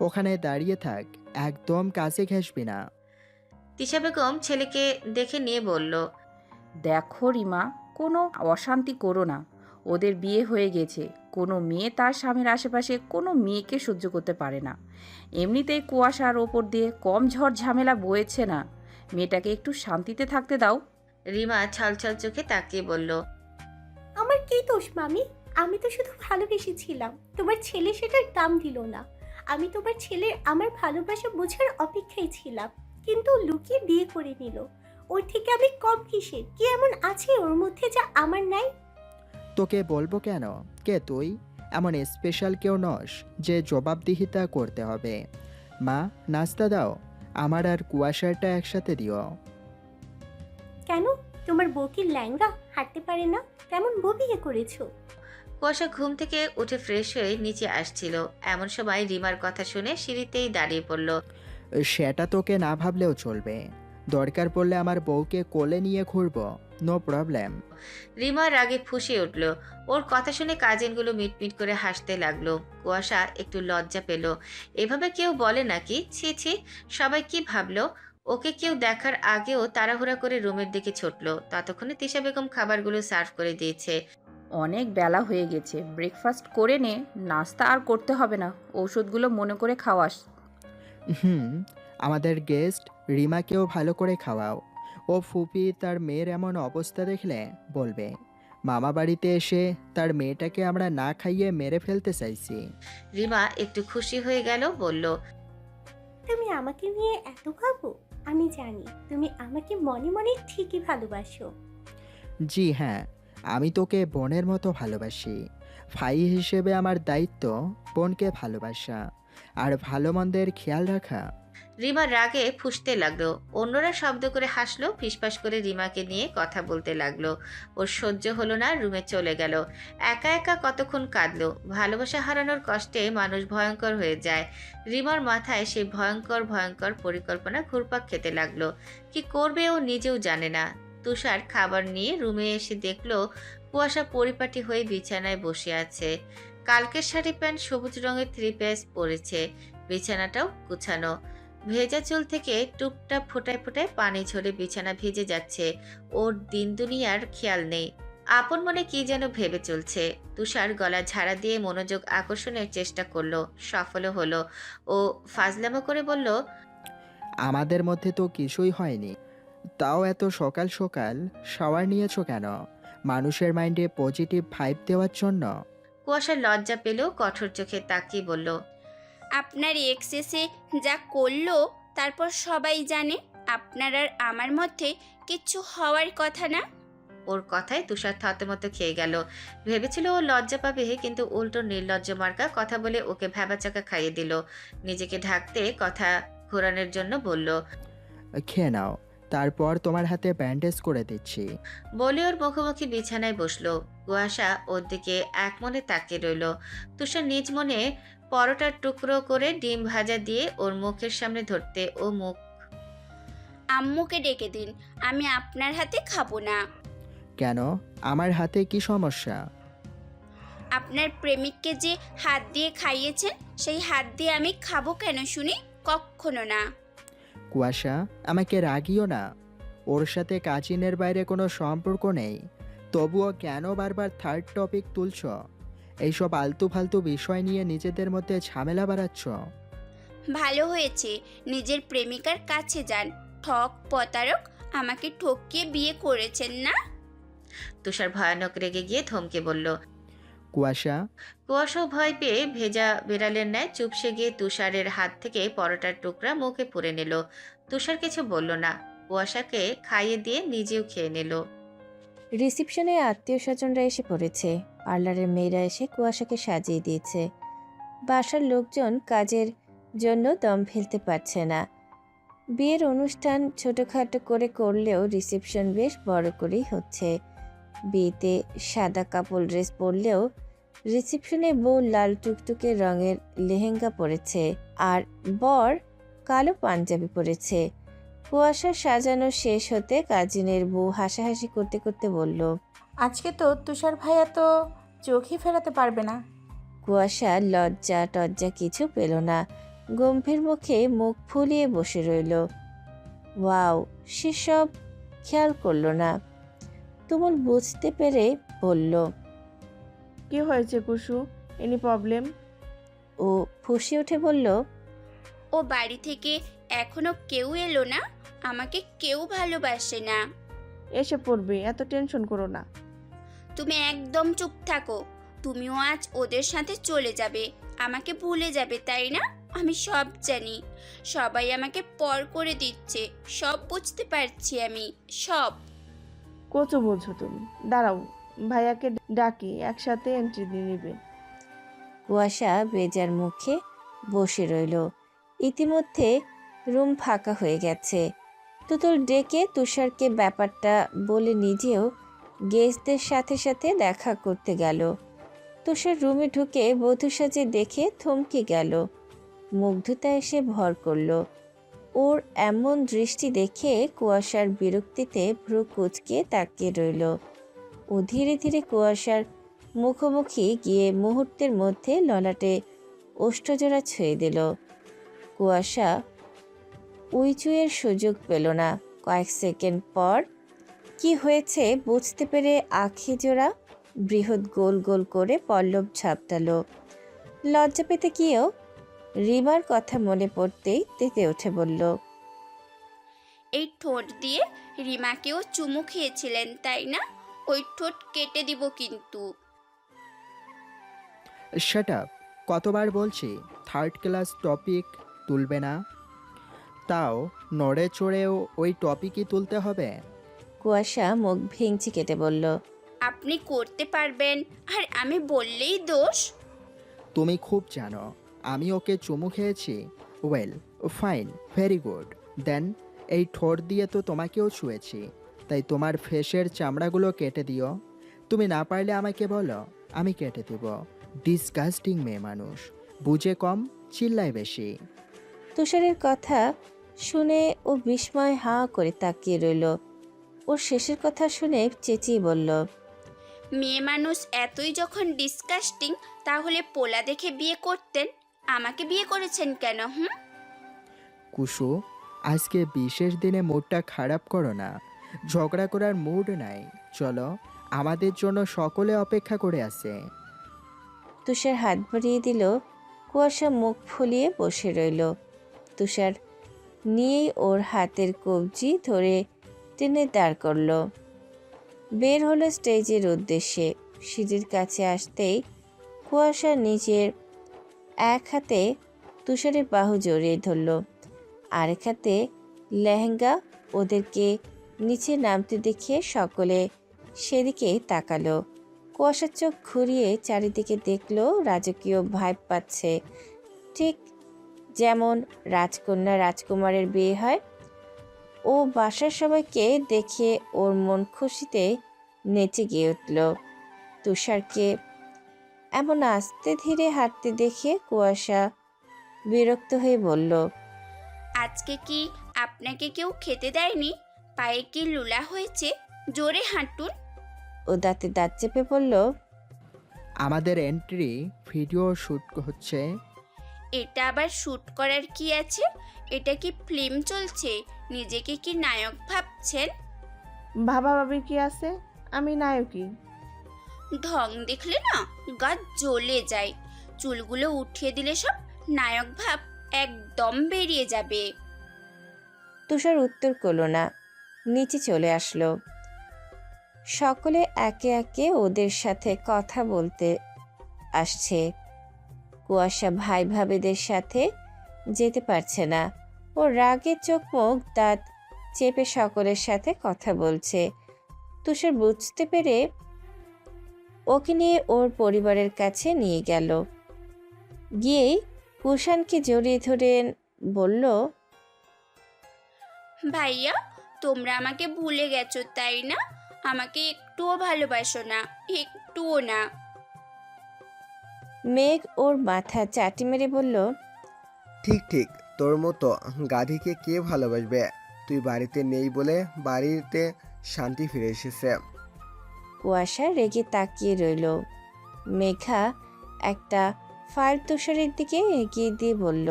ওখানে দাঁড়িয়ে থাক, একদম কাছে ঘেঁষবি না। তিশা বেগম ছেলেকে দেখে নিয়ে বলল, দেখো রিমা, কোনো অশান্তি করো না। ওদের বিয়ে হয়ে গেছে। কোনো মেয়ে তার স্বামীর আশেপাশে কোনো মেয়েকে সহ্য করতে পারে না। এমনিতেই কুয়াশার ওপর দিয়ে কম ঝড় ঝামেলা বয়েছে না। মেয়েটাকে একটু শান্তিতে থাকতে দাও। রিমা ছলছল চোখে তাকিয়ে বলল, আমার কি দোষ মামি? আমি তো শুধু ভালোবেসেছিলাম। তোমার ছেলে সেটার দাম দিল না। আমি তোমার ছেলের আমার ভালোবাসা বোঝার অপেক্ষায় ছিলাম, কিন্তু লুকিয়ে বিয়ে করে নিল। ওর থেকে আমি কম কিসে? কি এমন আছে ওর মধ্যে যা আমার নাই? তোকে বলবো কেন? কে তুই? এমন স্পেশাল কেউ নস যে জবাবদিহিতা করতে হবে। মা, নাস্তা দাও, আমার আর কুয়াশারটা একসাথে দিও। কেন? তোমার বউ কি ল্যাংড়া, হাঁটতে পারে না? কেমন বউ বিয়ে করেছো? কুয়াশা ঘুম থেকে উঠে ফ্রেশ হয়ে নিচে আসছিল। এমন সময় রিমার কথা শুনে সিঁড়িতেই দাঁড়িয়ে পড়ল। সেটা তোকে না ভাবলেও চলবে। দরকার পড়লে আমার বউকে কোলে নিয়ে ঘুরবো, নো প্রবলেম। রিমা রাগে ফুঁসে উঠল। ওর কথা শুনে কাজিনগুলো মিটমিট করে হাসতে লাগলো। কুয়াশা একটু লজ্জা পেল। এভাবে কেউ বলে নাকি? ছি ছি, সবাই কি ভাবলো? ওকে কেউ দেখার আগেও তাড়াহুড়া করে রুমের দিকে ছুটল। ততক্ষণে তিশা বেগম খাবারগুলো সার্ভ করে দিয়েছে। অনেক বেলা হয়ে গেছে, ব্রেকফাস্ট করে নে। নাস্তা আর করতে হবে না, ঔষধগুলো মনে করে খাওয়াস। আমাদের গেস্ট রিমাকেও ভালো করে খাওয়াও। ও ফুপি তার মেয়ের এমন অবস্থা দেখলে বলবে। মামা বাড়িতে এসে তার মেয়েটাকে আমরা না খাইয়ে মেরে ফেলতে চাইছি। রিমা একটু খুশি হয়ে গেল, বলল, তুমি আমাকে নিয়ে এত ভাবো? আমি জানি তুমি আমাকে মনে মনে ঠিকই ভালোবাসো। জি হ্যাঁ, আমি তোকে বোনের মতো ভালোবাসি। ভাই হিসেবে আমার দায়িত্ব বোনকে ভালোবাসা আর ভালো মন্দের খেয়াল রাখা। রিমা রাগে ফুঁসতে লাগলো। অন্যরা শব্দ করে হাসলো, ফিসফাস করে রিমাকে নিয়ে কথা বলতে লাগলো। ওর সহ্য হলো না, রুমে চলে গেল। একা একা কতক্ষণ কাঁদলো। ভালোবাসা হারানোর কষ্টে মানুষ ভয়ঙ্কর হয়ে যায়। রিমার মাথায় সেই ভয়ঙ্কর ভয়ঙ্কর পরিকল্পনা ঘুরপাক খেতে লাগলো। কি করবে ও নিজেও জানে না। তুষার খাবার নিয়ে রুমে এসে দেখলো কুয়াশা পরিপাটি হয়ে বিছানায় বসে আছে। কালকের শাড়ি প্যান্ট সবুজ রঙের 3 পিস পরেছে। বিছানাটাও গুছানো। ভেজা চুল থেকে টুপটাপ ফোটায় ফোটায় পানি ঝরে বিছানা ভিজে যাচ্ছে। ওর দিন দুনিয়ার খেয়াল নেই। আপন মনে কি যেন ভেবে চলছে। তুষার গলা ঝাড়া দিয়ে মনোযোগ আকর্ষণের চেষ্টা করলো, সফল হলো। ও ফাজলামো করে বলল, আমাদের মধ্যে তো কিছুই হয়নি, তাও এত সকাল সকাল শাওয়ার নিয়েছো কেন? মানুষের মাইন্ডে পজিটিভ ভাইব দেওয়ার জন্য? কুয়াশা লজ্জা পেলেও কঠোর চোখে তাকিয়ে বলল, আপনার এক্সেসে যা করলো তারপর সবাই জানে আপনার আর আমার মধ্যে কিচ্ছু হওয়ার কথা না। ওর কথায় তুষার থতমত খেয়ে গেল। ভেবেছিল ও লজ্জা পাবে, কিন্তু উল্টো নির্লজ্জ মার্কা কথা বলে ওকে ভ্যাবাচাকা খাইয়ে দিল। নিজেকে ঢাকতে কথা ঘোরানোর জন্য বলল, খেয়ে নাও, তারপর তোমার হাতে ব্যান্ডেজ করে দিচ্ছি। বলে ওর মুখোমুখি বিছানায় বসলো। কুয়াশা ওর দিকে এক মনে তাকিয়ে রইল। তুষার নিজ মনে পরোটার টুকরো করে ডিম ভাজা দিয়ে ওর মুখের সামনে ধরতে ও মুখ। আম্মুকে ডেকে দিন, আমি আপনার হাতে খাবো না। কেন, আমার হাতে কি সমস্যা? আপনার প্রেমিককে যে হাত দিয়ে খাইয়েছেন সেই হাত দিয়ে আমি খাবো কেন শুনি? কখনো না। কুয়াশা, আমাকে রাগিও না। ওর সাথে কাজিনের বাইরে কোনো সম্পর্ক নেই, তবুও কেন বারবার থার্ড টপিক তুলছ? এইসব আলতু ফালতু বিষয় নিয়ে নিজেদের মধ্যে ঝামেলা বাড়াচ্ছ। ভালো হয়েছে নিজের প্রেমিকার কাছে যান। ঠক প্রতারক আমাকে ঠকিয়ে বিয়ে করেছেন না? তুষার ভয়ানক রেগে গিয়ে থমকে বলল। কুয়াশা, কুয়াশাও ভয় পেয়ে ভেজা বিড়ালের ন্যায় চুপসে গিয়ে তুষারের হাত থেকে পরোটার টুকরা মুখে পুরে নিল। তুষার কিছু বলল না। কুয়াশাকে খাইয়ে দিয়ে নিজেও খেয়ে নিল। রিসেপশনে আত্মীয় স্বজনরা এসে পড়েছে। পার্লারের মেয়েরা এসে কুয়াশাকে সাজিয়ে দিয়েছে। বাসার লোকজন কাজের জন্য দম ফেলতে পারছে না। বিয়ের অনুষ্ঠান ছোটোখাটো করে করলেও রিসেপশন বেশ বড় করেই হচ্ছে। বিয়েতে সাদা কাপড় ড্রেস পরলেও রিসেপশনে বউ লাল টুকটুকে রঙের লেহেঙ্গা পরেছে আর বর কালো পাঞ্জাবি পরেছে। কুয়াশা সাজানো শেষ হতে কাজিনের বউ হাসাহাসি করতে করতে বলল, আজকে তো তুষার ভাইয়া তো চোখই ফেরাতে পারবে না। কুয়াশা লজ্জা টজ্জা কিছু পেল না, গম্ভীর মুখে মুখ ফুলিয়ে বসে রইল। ওয়াও, সেসব খেয়াল করলো না। তুমুল বুঝতে পেরে বলল, কি হয়েছে কুসু? Any problem? ও ফুঁসে উঠে বলল, ও বাড়ি থেকে এখনো কেউ এলো না, আমাকে কেউ ভালোবাসে না। এসে পড়বে, এত টেনশন করো না। তুমি একদম চুপ থাকো। তুমিও আজ ওদের সাথে চলে যাবে, আমাকে ভুলে যাবে, তাই না? আমি সব জানি, সবাই আমাকে পর করে দিচ্ছে, সব বুঝতে পারছি আমি, সব। কচু বলছো তুমি? দাঁড়াও, ভাইয়াকে ডাকি, একসাথে এন্ট্রি দিয়ে নিবে। কুয়াশা বেজার মুখে বসে রইল। ইতিমধ্যে রুম ফাঁকা হয়ে গেছে। তুতুল ডেকে তুষারকে ব্যাপারটা বলে নিজেও গেস্টদের সাথে সাথে দেখা করতে গেল। তুষার রুমে ঢুকে বধূ সাজে দেখে থমকে গেল। মুগ্ধতা এসে ভর করল। ওর এমন দৃষ্টি দেখে কুয়াশার বিরক্তিতে ভ্রু কুঁচকে তাকিয়ে রইল। ও ধীরে ধীরে কুয়াশার মুখোমুখি গিয়ে মুহূর্তের মধ্যে ললাটে ওষ্ঠজোড়া ছুঁয়ে দিল। কুয়াশা উইচুয়ের সুযোগ পেল না। কয়েক সেকেন্ড পর কি হয়েছে বুঝতে পেরে আখি জোড়া বৃহৎ গোল গোল করে পল্লব ঝাপটালো। লজ্জা পেতে গিয়েও রিমার কথা মনে পড়তেই তেতে উঠে বলল, এই ঠোঁট দিয়ে রিমাকেও চুমু খেয়েছিলেন তাই না? ওই ঠোঁট কেটে দিব কিন্তু। শাট আপ, কতবার বলছি থার্ড ক্লাস টপিক তুলবে না, তাও নড়ে চড়েও ওই টপিকই তুলতে হবে। কুয়াশা মুখ ভেঙচি কেটে বলল, আপনি করতে পারবেন আর আমি বললেই দোষ? তুমি খুব জানো আমি ওকে চুমু খেয়েছি। Well, fine, very good. Then এই ঠোঁট দিয়ে তো তোমাকেও ছুঁয়েছি, তাই তোমার ফেসের চামড়াগুলো কেটে দিও। তুমি না পারলে আমাকে বলো, আমি কেটে দেব। ডিসগাস্টিং মেয়ে মানুষ, বুঝে কম, চিল্লায় বেশি। তুষারের কথা শুনে ও বিস্ময় হাঁ করে তাকিয়ে রইল। ওর শেষের কথা শুনে চেঁচিয়ে বলল, মেয়ে মানুষ এতই যখন ডিসকাস্টিং, তাহলে পোলা দেখে বিয়ে করতেন। আমাকে বিয়ে করেছেন কেন? কুসু, আজকে বিশেষ দিনে মুডটা খারাপ করো না। ঝগড়া করার মুড নাই। চলো, আমাদের জন্য সকলে অপেক্ষা করে আছে। তুষার হাত বাড়িয়ে দিল। কুয়াশা মুখ ফুলিয়ে বসে রইল। তুষার নিয়েই ওর হাতের কবজি ধরে টেনে দাঁড় করল। বের হলো স্টেজের উদ্দেশ্যে। সিঁড়ির কাছে আসতেই কুয়াশা নিজের এক হাতে তুষারের বাহু জড়িয়ে ধরল, আরেক হাতে লেহেঙ্গা। ওদেরকে নিচে নামতে দেখে সকলে সেদিকে তাকালো। কুয়াশার চোখ ঘুরিয়ে চারিদিকে দেখলো রাজকীয় ভাইব পাচ্ছে, ঠিক যেমন রাজকন্যা রাজকুমারের বিয়ে হয়। ও বাসার সবাইকে দেখে ওর মন খুশিতে নেচে গিয়ে উঠল। তুষারকে এমন আস্তে ধীরে হাঁটতে দেখে কুয়াশা বিরক্ত হয়ে বলল, আজকে কি আপনাকে কেউ খেতে দেয়নি? পায়ে কি লুলা হয়েছে? জোরে হাঁটুন। ও দাঁতে দাঁত চেপে বলল, আমাদের এন্ট্রি ভিডিও শ্যুট হচ্ছে। এটা আবার শ্যুট করার কি আছে? এটা কি ফিল্ম চলছে? নিজেকে কি নায়ক ভাবছেন? ভাবা ভাবি কি আছে, আমি নায়কই। ঢং দেখলে না গা জ্বলে যায়। চুলগুলো উঠিয়ে দিলে সব নায়ক ভাব একদম বেরিয়ে যাবে। তুষার উত্তর করলো না, নিচে চলে আসলো। সকলে একে একে ওদের সাথে কথা বলতে আসছে। কুয়াশা ভাই ভাবিদের সাথে যেতে পারছে না। ও রাগে চোখ মুখ দাঁত চেপে সকলের সাথে কথা বলছে। তুষার বুঝতে পেরে ওকে নিয়ে ওর পরিবারের কাছে নিয়ে গেল। গিয়েই কুষাণকে জড়িয়ে ধরে বলল, ভাইয়া, তোমরা আমাকে ভুলে গেছো তাই না? আমাকে একটুও ভালোবাসো না, একটুও না। মেঘ ওর মাথা চাটি মেরে বলল, ঠিক ঠিক, তোর মতো গাধীকে কে ভালোবাসবে? তুই বাড়িতে নেই বলে বাড়িতে শান্তি ফিরে এসেছে। কুয়াশা রেগে তাকিয়ে রইল। মেঘা একটা ফাইল তুষারের দিকে এগিয়ে দিয়ে বলল,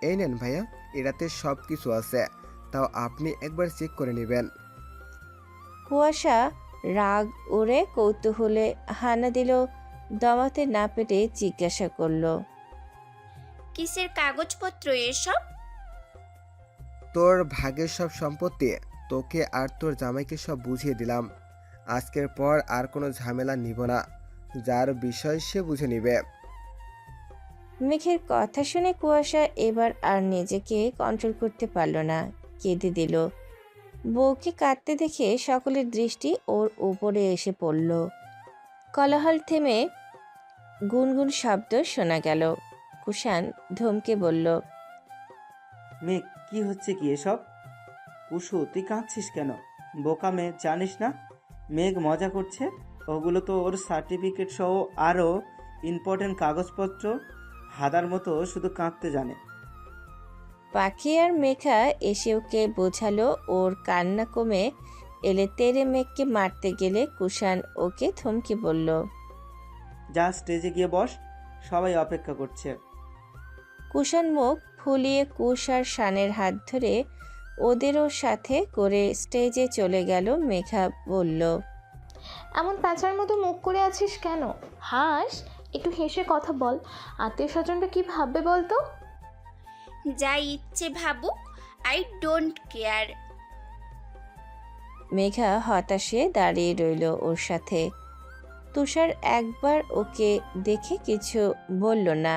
এই নেন ভাইয়া, এটাতে সব কিছু আছে, তাও আপনি একবার চেক করে নেবেন। কুয়াশা রাগ ওরে কৌতূহলে হানা দিল, দমাতে না পেরে জিজ্ঞাসা করল, কিসের কাগজপত্র এসব? তোর ভাগের সব সম্পত্তি তোকে আর তোর জামাইকে সব বুঝিয়ে দিলাম। আজকের পর আর কোনো ঝামেলা নিব না, যার বিষয় সে বুঝে নিবে। মেঘের কথা শুনে কুয়াশা এবার আর নিজেকে কন্ট্রোল করতে পারল না, কেঁদে দিল। বউকে কাঁদতে দেখে সকলের দৃষ্টি ওর উপরে এসে পড়ল। কোলাহল থেমে গুনগুন শব্দ শোনা গেল। কুষাণ ধমকে বলল, মেঘ, কি হচ্ছে কি এসব? কুসু, তুই কাঁদছিস কেন? বোকা মেয়ে, জানিস না মেঘ মজা করছে? ওগুলো তো ওর সার্টিফিকেট সহ আরও ইম্পর্টেন্ট কাগজপত্র। হাদার মতো শুধু কাঁদতে জানে। পাখি আর মেঘা এসে ওকে বোঝালো ওর কান্না কমে এলে তেরে মেঘকে মারতে গেলে কুষাণ ওকে থমকে বলল, যা স্টেজে গিয়ে বস, সবাই অপেক্ষা করছে। কুষাণ মুখ ফুলিয়ে কুশ আর শানের হাত ধরে ওদেরও সাথে করে স্টেজে চলে গেল। মেঘা বলল, এমন প্যাঁচার মতো মুখ করে আছিস কেন? হাস, একটু হেসে কথা বল। আত্মীয় স্বজনটা কি ভাববে বলতো? যা ইচ্ছে ভাবুক, আই ডোন্ট কেয়ার। মেঘা হতাশে দাঁড়িয়ে রইল ওর সাথে। তুষার একবার ওকে দেখে কিছু বলল না।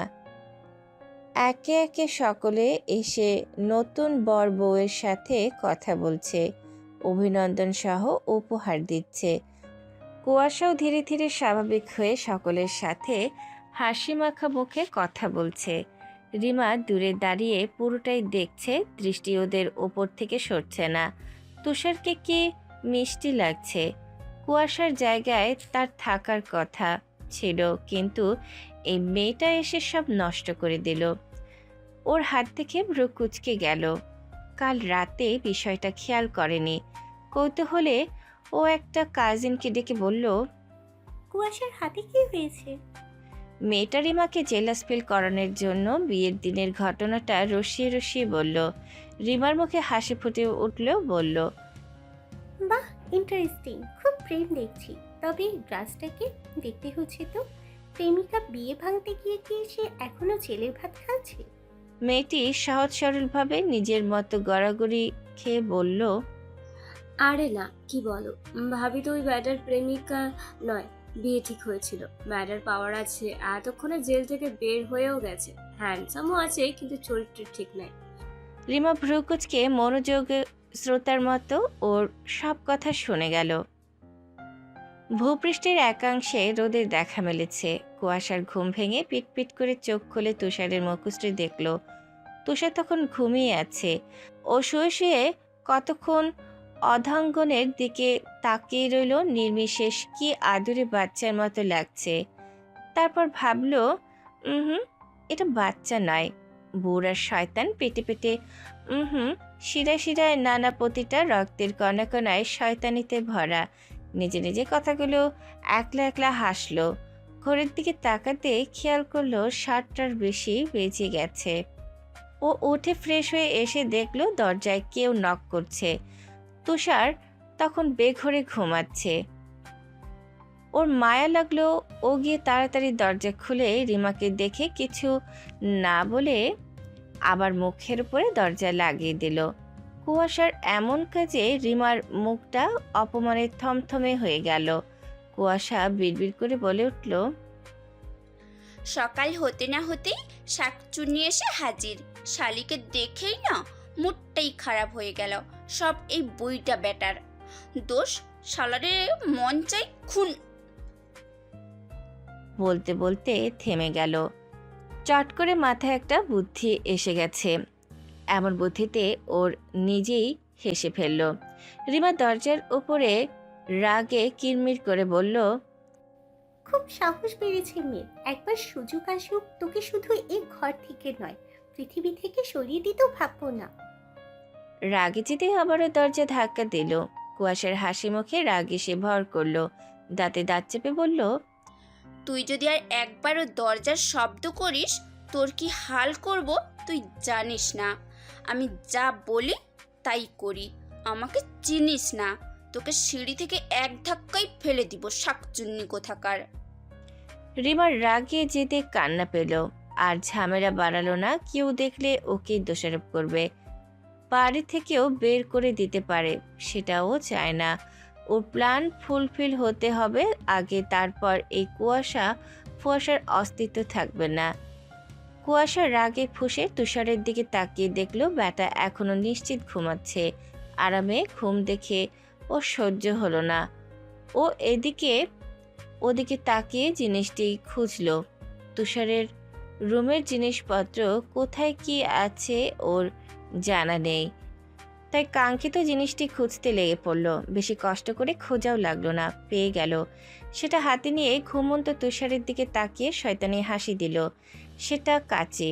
একে একে সকলে এসে নতুন বর বউয়ের সাথে কথা বলছে, অভিনন্দন সহ উপহার দিচ্ছে। কুয়াশাও ধীরে ধীরে স্বাভাবিক হয়ে সকলের সাথে হাসি মাখা মুখে কথা বলছে। রিমা দূরে দাঁড়িয়ে পুরোটাই দেখছে, দৃষ্টি ওদের ওপর থেকে সরছে না। তুষারকে কি মিষ্টি লাগছে। কুয়াশার জায়গায় তার থাকার কথা ছিল, কিন্তু এই মেয়েটা এসে সব নষ্ট করে দিল। ওর হাত থেকে ভ্রু কুঁচকে গেল। কাল রাতে বিষয়টা খেয়াল করেনি। কৌতূহলে ও একটা কাজিনকে ডেকে বলল, কুয়াশার হাতে কি হয়েছে? মেয়েটা রিমাকে জেলাস ফিল করানোর জন্য বিয়ের দিনের ঘটনাটা রসিয়ে রসিয়ে বলল। রিমার মুখে হাসি ফুটে উঠলেও বলল, বাহ, ইন্টারেস্টিং, খুব প্রেম দেখছি। তবে গ্লাসটাকে দেখতে হচ্ছে তো। প্রেমিকা বিয়ে ভাঙতে গিয়ে কি সে এখনো ছেলের ভাত খাচ্ছে? মেয়েটি সহজ সরলভাবে নিজের মতো গড়াগড়ি খেয়ে বলল, আরে না, কি বলো, ভাবি তো ওই ব্যাটার প্রেমিকা নয়, বিয়ে ঠিক হয়েছিল। ব্যাটার পাওয়ার আছে, এতক্ষণে জেল থেকে বের হয়েও গেছে, হ্যান্ডসামও আছে, কিন্তু চরিত্র ঠিক নাই। রিমা ভ্রুকুচকে মনোযোগ শ্রোতার মতো ওর সব কথা শুনে গেল। ভূপৃষ্ঠের একাংশে রোদের দেখা মেলেছে। কুয়াশার ঘুম ভেঙে পিটপিট করে চোখ খুলে তুষারের মুখশ্রী দেখল। তুষার তখন ঘুমিয়ে আছে। ও শুয়ে শুয়ে কতক্ষণ অধাঙ্গনের দিকে তাকিয়ে রইল নির্বিশেষ। কি আদুরে বাচ্চার মতো লাগছে। তারপর ভাবল, এটা বাচ্চা নয়, বুড়ার শয়তান পেটে পেটে, শিরায় শিরায় নানা প্রতিটা রক্তের কণা কণায় শয়তানিতে ভরা। নিজে নিজে কথাগুলো একলা একলা হাসলো। ঘরের দিকে তাকাতে খেয়াল করলো 7টার বেশি বেজে গেছে। ও উঠে ফ্রেশ হয়ে এসে দেখলো দরজায় কেউ নক করছে। তুষার তখন বেঘরে ঘুমাচ্ছে। ওর মায়া লাগলো। ও গিয়ে তাড়াতাড়ি দরজা খুলে রিমাকে দেখে কিছু না বলে আবার মুখের উপরে দরজা লাগিয়ে দিল। কুয়াশার এমন কাজে রিমার মুখটা অপমানে থমথমে হয়ে গেল। কুয়াশা বিড়বিড় করে বলে উঠল, সকাল হতে না হতেই শাকচুন্নি এসে হাজির। শালিকে দেখেই না মুডটাই খারাপ হয়ে গেল। সব এই বইটা বেটার দোষ। শালারে মন চাই খুন। বলতে বলতে থেমে গেল। চট করে মাথায় একটা বুদ্ধি এসে গেছে। এমন বুদ্ধিতে ওর নিজেই হেসে ফেলল। রিমা দরজার উপরে রাগে কিরমির করে বলল, খুব সাহস বেড়েছে মেয়ের। একবার সুযোগ আসুক, তোকে শুধু এই ঘর থেকে নয়, পৃথিবী থেকে সরিয়ে দিতেও ভাববো না। রাগে যেতে আবারও দরজা ধাক্কা দিল। কুয়াশার হাসি মুখে রাগ এসে ভর করল। দাঁতে দাঁত চেপে বলল, তুই যদি আর একবারও দরজার শব্দ করিস, তোর কি হাল করব তুই জানিস না। আমি যা বলি তাই করি। আমাকে চিনিস না। তোকে সিঁড়ি থেকে এক ধাক্কায় ফেলে দিব, শাকচুন্নি কোথাকার। রিমার রাগে যেতে কান্না পেল। আর ঝামেলা বাড়ালো না। কেউ দেখলে ওকে দোষারোপ করবে, বাড়ি থেকেও বের করে দিতে পারে, সেটাও চায় না। ওর প্ল্যান ফুলফিল হতে হবে আগে, তারপর এই কুয়াশার অস্তিত্ব থাকবে না। কুয়াশার রাগে ফুঁসে তুষারের দিকে তাকিয়ে দেখলো ব্যাটা এখনো নিশ্চিত ঘুমাচ্ছে। আরামে ঘুম দেখে ও সহ্য হলো না। ও ওদিকে তাকিয়ে জিনিসটি খুঁজলো। তুষারের রুমের জিনিসপত্র কোথায় কি আছে ওর জানা নেই, তাই কাঙ্ক্ষিত জিনিসটি খুঁজতে লেগে পড়ল। বেশি কষ্ট করে খোঁজাও লাগলো না, পেয়ে গেল। সেটা হাতে নিয়ে ঘুমন্ত তুষারের দিকে তাকিয়ে শয়তানি হাসি দিল। সেটা কাচি।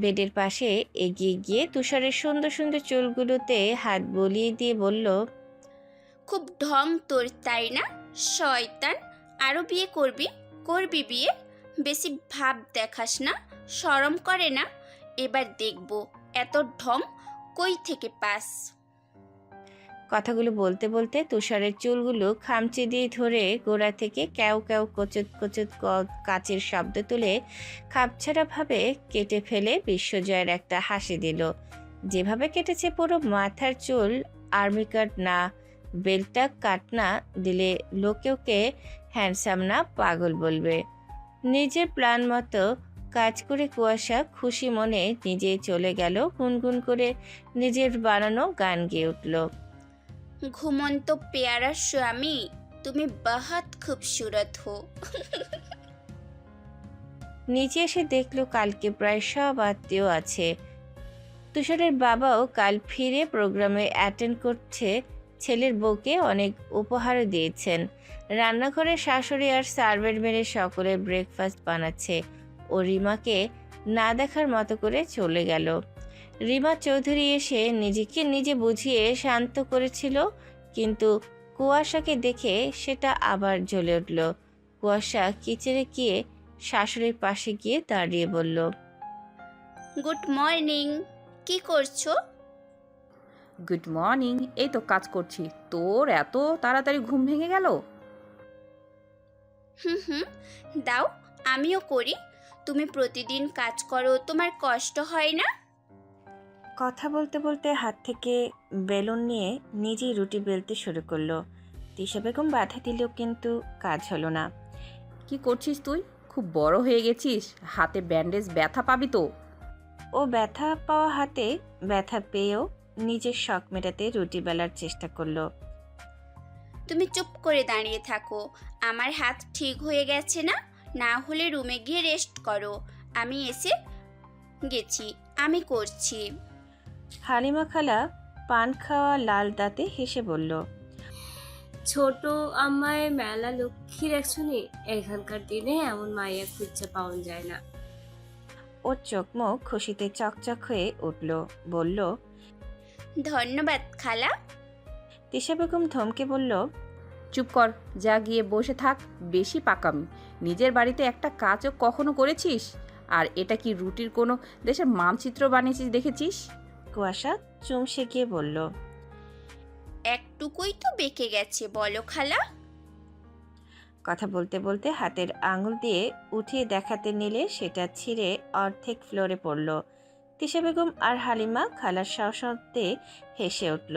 বেডের পাশে এগিয়ে গিয়ে তুষারের সুন্দর সুন্দর চুলগুলোতে হাত বলিয়ে দিয়ে বলল, খুব ঢং তোর তাই না শয়তান? আরো বিয়ে করবি বিয়ে? বেশি ভাব দেখাস না, শরম করে না? এবার দেখব এত ঢং কই থেকে পাস। কথাগুলো বলতে বলতে তুষারের চুলগুলো খামচে দিয়ে ধরে গোড়া থেকে ক্যাও ক্যাও কচুত কচুত কাচের শব্দ তুলে খাপছাড়াভাবে কেটে ফেলে বিশ্বজয়ের একটা হাসি দিল। যেভাবে কেটেছে পুরো মাথার চুল আর্মি কাট না বেলটা কাট না দিলে লোকে ওকে হ্যান্ডসাম না পাগল বলবে। নিজের প্ল্যান মতো কাজ করে কুয়াশা খুশি মনে নিজেই চলে গেল। গুনগুন করে নিজের বানানো গান গেয়ে উঠল। ঘুমন্ত পেয়ারা স্বামী, তুমি বহুত খুবসুরত হো। নিচে এসে দেখলো কালকে প্রায় সব আত্মীয় আছে। তুষারের বাবাও কাল ফিরে প্রোগ্রামে অ্যাটেন্ড করছে। ছেলের বউকে অনেক উপহারও দিয়েছেন। রান্নাঘরে শাশুড়ি আর সার্ভেন্ট মেরে সকলে ব্রেকফাস্ট বানাচ্ছে। ও রিমাকে না দেখার মতো করে চলে গেল। রিমা চৌধুরী এসে নিজেকে নিজে বুঝিয়ে শান্ত করেছিল, কিন্তু কুয়াশাকে দেখে সেটা আবার জ্বলে উঠল। কুয়াশা কিচেনে গিয়ে শাশুড়ির পাশে গিয়ে দাঁড়িয়ে বলল, গুড মর্নিং, কি করছো? গুড মর্নিং, এই তো কাজ করছি। তোর এত তাড়াতাড়ি ঘুম ভেঙে গেল? হুম, দাও আমিও করি। তুমি প্রতিদিন কাজ করো, তোমার কষ্ট হয় না? কথা বলতে বলতে হাত থেকে বেলুন নিয়ে নিজেই রুটি বেলতে শুরু করলো। তিশা বেগম বাধা দিলেও কিন্তু কাজ হলো না। কি করছিস তুই? খুব বড় হয়ে গেছিস, হাতে ব্যান্ডেজ, ব্যথা পাবি তো। ও ব্যথা পাওয়া হাতে ব্যথা পেয়েও নিজের শখ মেটাতে রুটি বেলার চেষ্টা করলো। তুমি চুপ করে দাঁড়িয়ে থাকো। আমার হাত ঠিক হয়ে গেছে না? না হলে রুমে গিয়ে রেস্ট করো। আমি এসে গেছি, আমি করছি। হালিমা খালা পান খাওয়া লাল দাঁতে হেসে বলল, ছোট আমায় মেলা লক্ষ্মী রাখছো নি। এখানকার দিনে এমন মাইয়া খুঁজে পাওয়া যায় না। ওর চোখ মুখ খুশিতে চকচক হয়ে উঠল। বলল, ধন্যবাদ খালা। তিশা বেগম ধমকে বলল, চুপ কর, যা গিয়ে বসে থাক। বেশি পাকামি। নিজের বাড়িতে একটা কাজও কখনো করেছিস? আর এটা কি রুটির কোনো দেশের মানচিত্র বানিয়েছিস দেখেছিস? কুয়াশা চুমসে গিয়ে বলল, একটুকুই তো বেঁকে গেছে, বলো খালা। কথা বলতে বলতে হাতের আঙুল দিয়ে উঠিয়ে দেখাতে নিলে সেটা ছিঁড়ে অর্ধেক ফ্লোরে পড়ল। তিশা বেগম আর হালিমা খালার সশব্দে হেসে উঠল।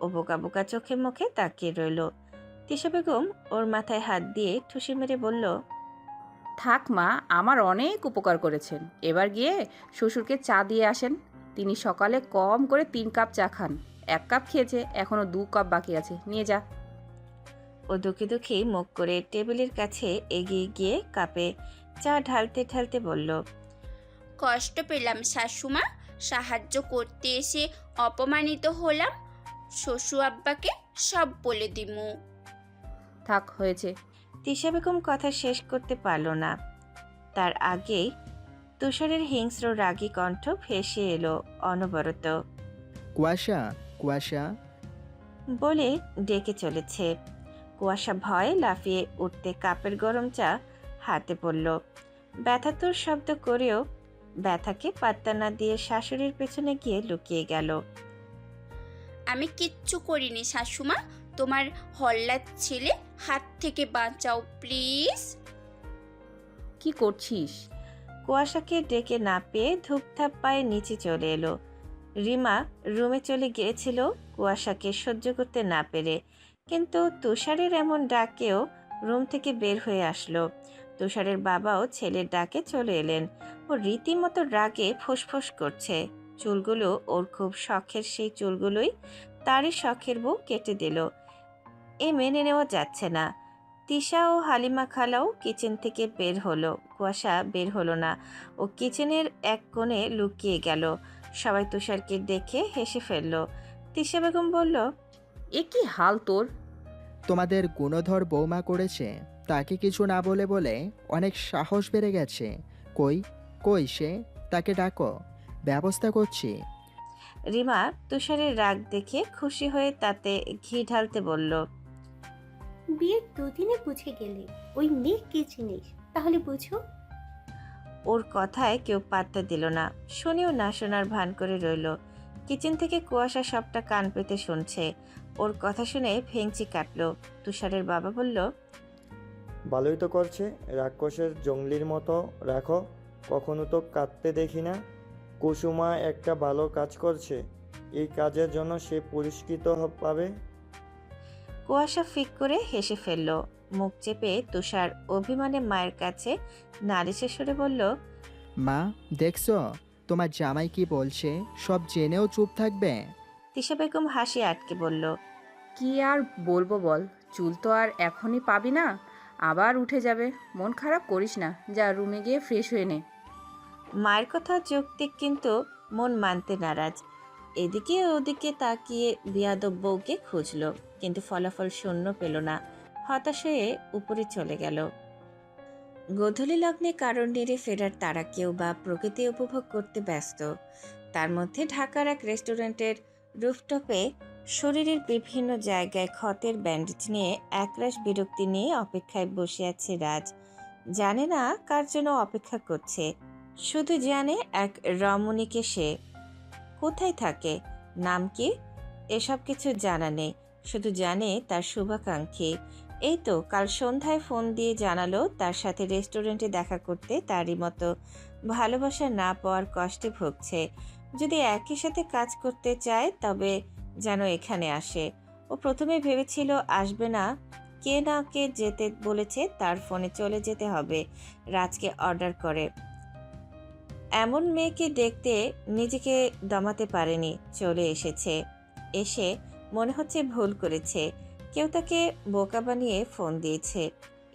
ও বোকা বোকা চোখে মুখে তাকিয়ে রইল। তিশা বেগম ওর মাথায় হাত দিয়ে ঠুসি মেরে বলল, থাক মা, আমার অনেক উপকার করেছেন। এবার গিয়ে শ্বশুরকে চা দিয়ে আসেন। তিনি সকালে কম করে 3 কাপ চা খান। 1 কাপ খেয়েছে, এখনো 2 কাপ বাকি আছে, নিয়ে যা। ও দুঃখী দুঃখী মুখ করে টেবিলের কাছে এগিয়ে গিয়ে কাপে চা ঢালতে ঢালতে বলল, কষ্ট পেলাম শাশুমা, সাহায্য করতে এসে অপমানিত হলাম। শ্বশুর আব্বাকে সব বলে দিমু। থাক, হয়েছে। তিশা বেগম কথা শেষ করতে পারল না। তার আগেই তুষারের হিংস্র রাগী কণ্ঠ ভেসে এলো অনবরত। কুয়াশা, কুয়াশা। বলে ডেকে চলেছে। কুয়াশা ভয়ে লাফিয়ে উঠতে কাপের গরম চা হাতে পড়ল। ব্যথাতুর শব্দ করেও ব্যথাকে পাত্তা না দিয়ে শাশুড়ির পেছনে গিয়ে লুকিয়ে গেল। আমি কিচ্ছু করিনি শাশুমা, তোমার হল্লার ছেলে হাত থেকে বাঁচাও প্লিজ। কি করছিস? কুয়াশাকে ডেকে না পেয়ে ধূপধাপ পায়ে নিচে চলে এলো। রিমা রুমে চলে গিয়েছিল কুয়াশাকে সহ্য করতে না পেরে, কিন্তু তুষারের এমন ডাকেও রুম থেকে বের হয়ে আসলো। তুষারের বাবাও ছেলের ডাকে চলে এলেন। ও রীতিমতো রাগে ফোঁসফোঁস করছে। চুলগুলো ওর খুব শখের, সেই চুলগুলোই তারই শখের বউ কেটে দিল। এ মেনে নেওয়া যাচ্ছে না। তিশা ও হালিমা খালাও কিচেন থেকে বের হলো। কুয়াশা বের হলো না। ও কিচেনের এক কোণে লুকিয়ে গেল। সবাই তুষারকে দেখে হেসে ফেলল। তিশা বেগম বলল, এ কি হাল তোর? তোমাদের গুণধর বৌমা করেছে, তাকে কিছু না বলে বলে অনেক সাহস বেড়ে গেছে। কই কই সে? তাকে ডাকো, ব্যবস্থা করছি। রিমা তুষারের রাগ দেখে খুশি হয়ে তাতে ঘি ঢালতে বলল, বিয়ের দুদিনে বুঝে গেলে ওই মেয়ে কি জিনিস, তাহলে বুঝো। ওর কথায় কেউ পাত্তা দিল না। শুনেও না শোনার ভান করে রইল। কিচেন থেকে কুয়াশা সবটা কান পেতে শুনছে। ওর কথা শুনে ভেঙচি কাটলো। তুষারের বাবা বলল, ভালোই তো করছে, রাক্ষসের জঙ্গলির মতো রাখো, কখনো তো কাঁদতে দেখি না। কুসুমা একটা ভালো কাজ করছে, এই কাজের জন্য সে পুরস্কৃত পাবে। কুয়াশা ফিক করে হেসে ফেলল। মুখ চেপে তুষার অভিমানে মায়ের কাছে নালিশের সুরে বলল, মা, দেখছো তোমার জামাই কি বলছে? সব জেনেও চুপ থাকবে? তিশা বেগম হাসি আটকে বলল, কি আর বলবো বল, চুল তো আর এখনই পাবি না, আবার উঠে যাবে। মন খারাপ করিস না, যা রুমে গিয়ে ফ্রেশ হয়ে নে। মায়ের কথা যৌক্তিক কিন্তু মন মানতে নারাজ। এদিকে ওদিকে তাকিয়ে বিয়াদব বউকে খুঁজল, কিন্তু ফলাফল শূন্য পেল না। হতাশ হয়ে উপরে চলে গেল। গোধূলি লগ্নে কারণ নেড়ে ফেরার তারা কেউ বা প্রকৃতি উপভোগ করতে ব্যস্ত। তার মধ্যে ঢাকার এক রেস্টুরেন্টের রুফটপে শরীরের বিভিন্ন জায়গায় ক্ষতের ব্যান্ডেজ নিয়ে একরাশ বিরক্তি নিয়ে অপেক্ষায় বসে আছে রাজ। জানে না কার জন্য অপেক্ষা করছে, শুধু জানে এক রমণীকে সে। কোথায় থাকে, নাম কি, এসব কিছু জানা নেই, শুধু জানে তার শুভাকাঙ্ক্ষী। এই তো কাল সন্ধ্যায় ফোন দিয়ে জানালো তার সাথে রেস্টুরেন্টে দেখা করতে। তারই মতো ভালোবাসা না পাওয়ার কষ্টে ভুগছে। যদি একই সাথে কাজ করতে চায় তবে যেন এখানে আসে। ও প্রথমে ভেবেছিল আসবে না, কে না কে যেতে বলেছে, তার ফোনে চলে যেতে হবে। রাজকে অর্ডার করে এমন মেয়েকে দেখতে নিজেকে দমাতে পারেনি, চলে এসেছে। এসে মনে হচ্ছে ভুল করেছে, কেউ তাকে বোকা বানিয়ে ফোন দিয়েছে।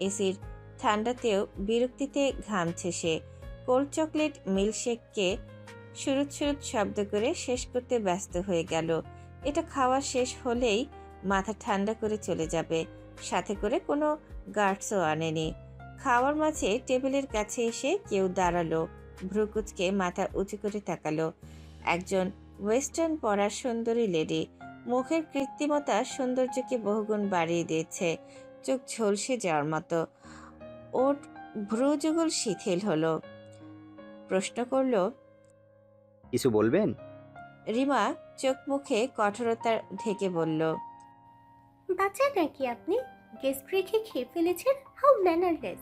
এসির ঠান্ডাতেও বিরক্তিতে ঘামছে সে। কোল্ড চকলেট মিল্কশেককে সুরুত সুরুত শব্দ করে শেষ করতে ব্যস্ত হয়ে গেল। এটা খাওয়া শেষ হলেই মাথা ঠান্ডা করে চলে যাবে, সাথে করে কোনো গার্ডসও আনেনি। খাওয়ার মাঝে টেবিলের কাছে এসে কেউ দাঁড়ালো, ভ্রুকুচকে মাথা উঁচু করে তাকালো। একজন ওয়েস্টার্ন পরা সুন্দরী লেডি, মুখের কৃত্রিমতা সৌন্দর্যকে বহুগুণ বাড়িয়ে দিয়েছে, চোখ ঝলসে যাওয়ার মতো। ওর ভ্রুযুগল শিথিল হলো। প্রশ্ন করল, কিছু বলবেন? রিমা চোখ মুখে কঠোরতা ঢেকে বলল, বাচ্চা নাকি আপনি? গেস্ট রেখে খেয়ে ফেলেছেন? How mannerless!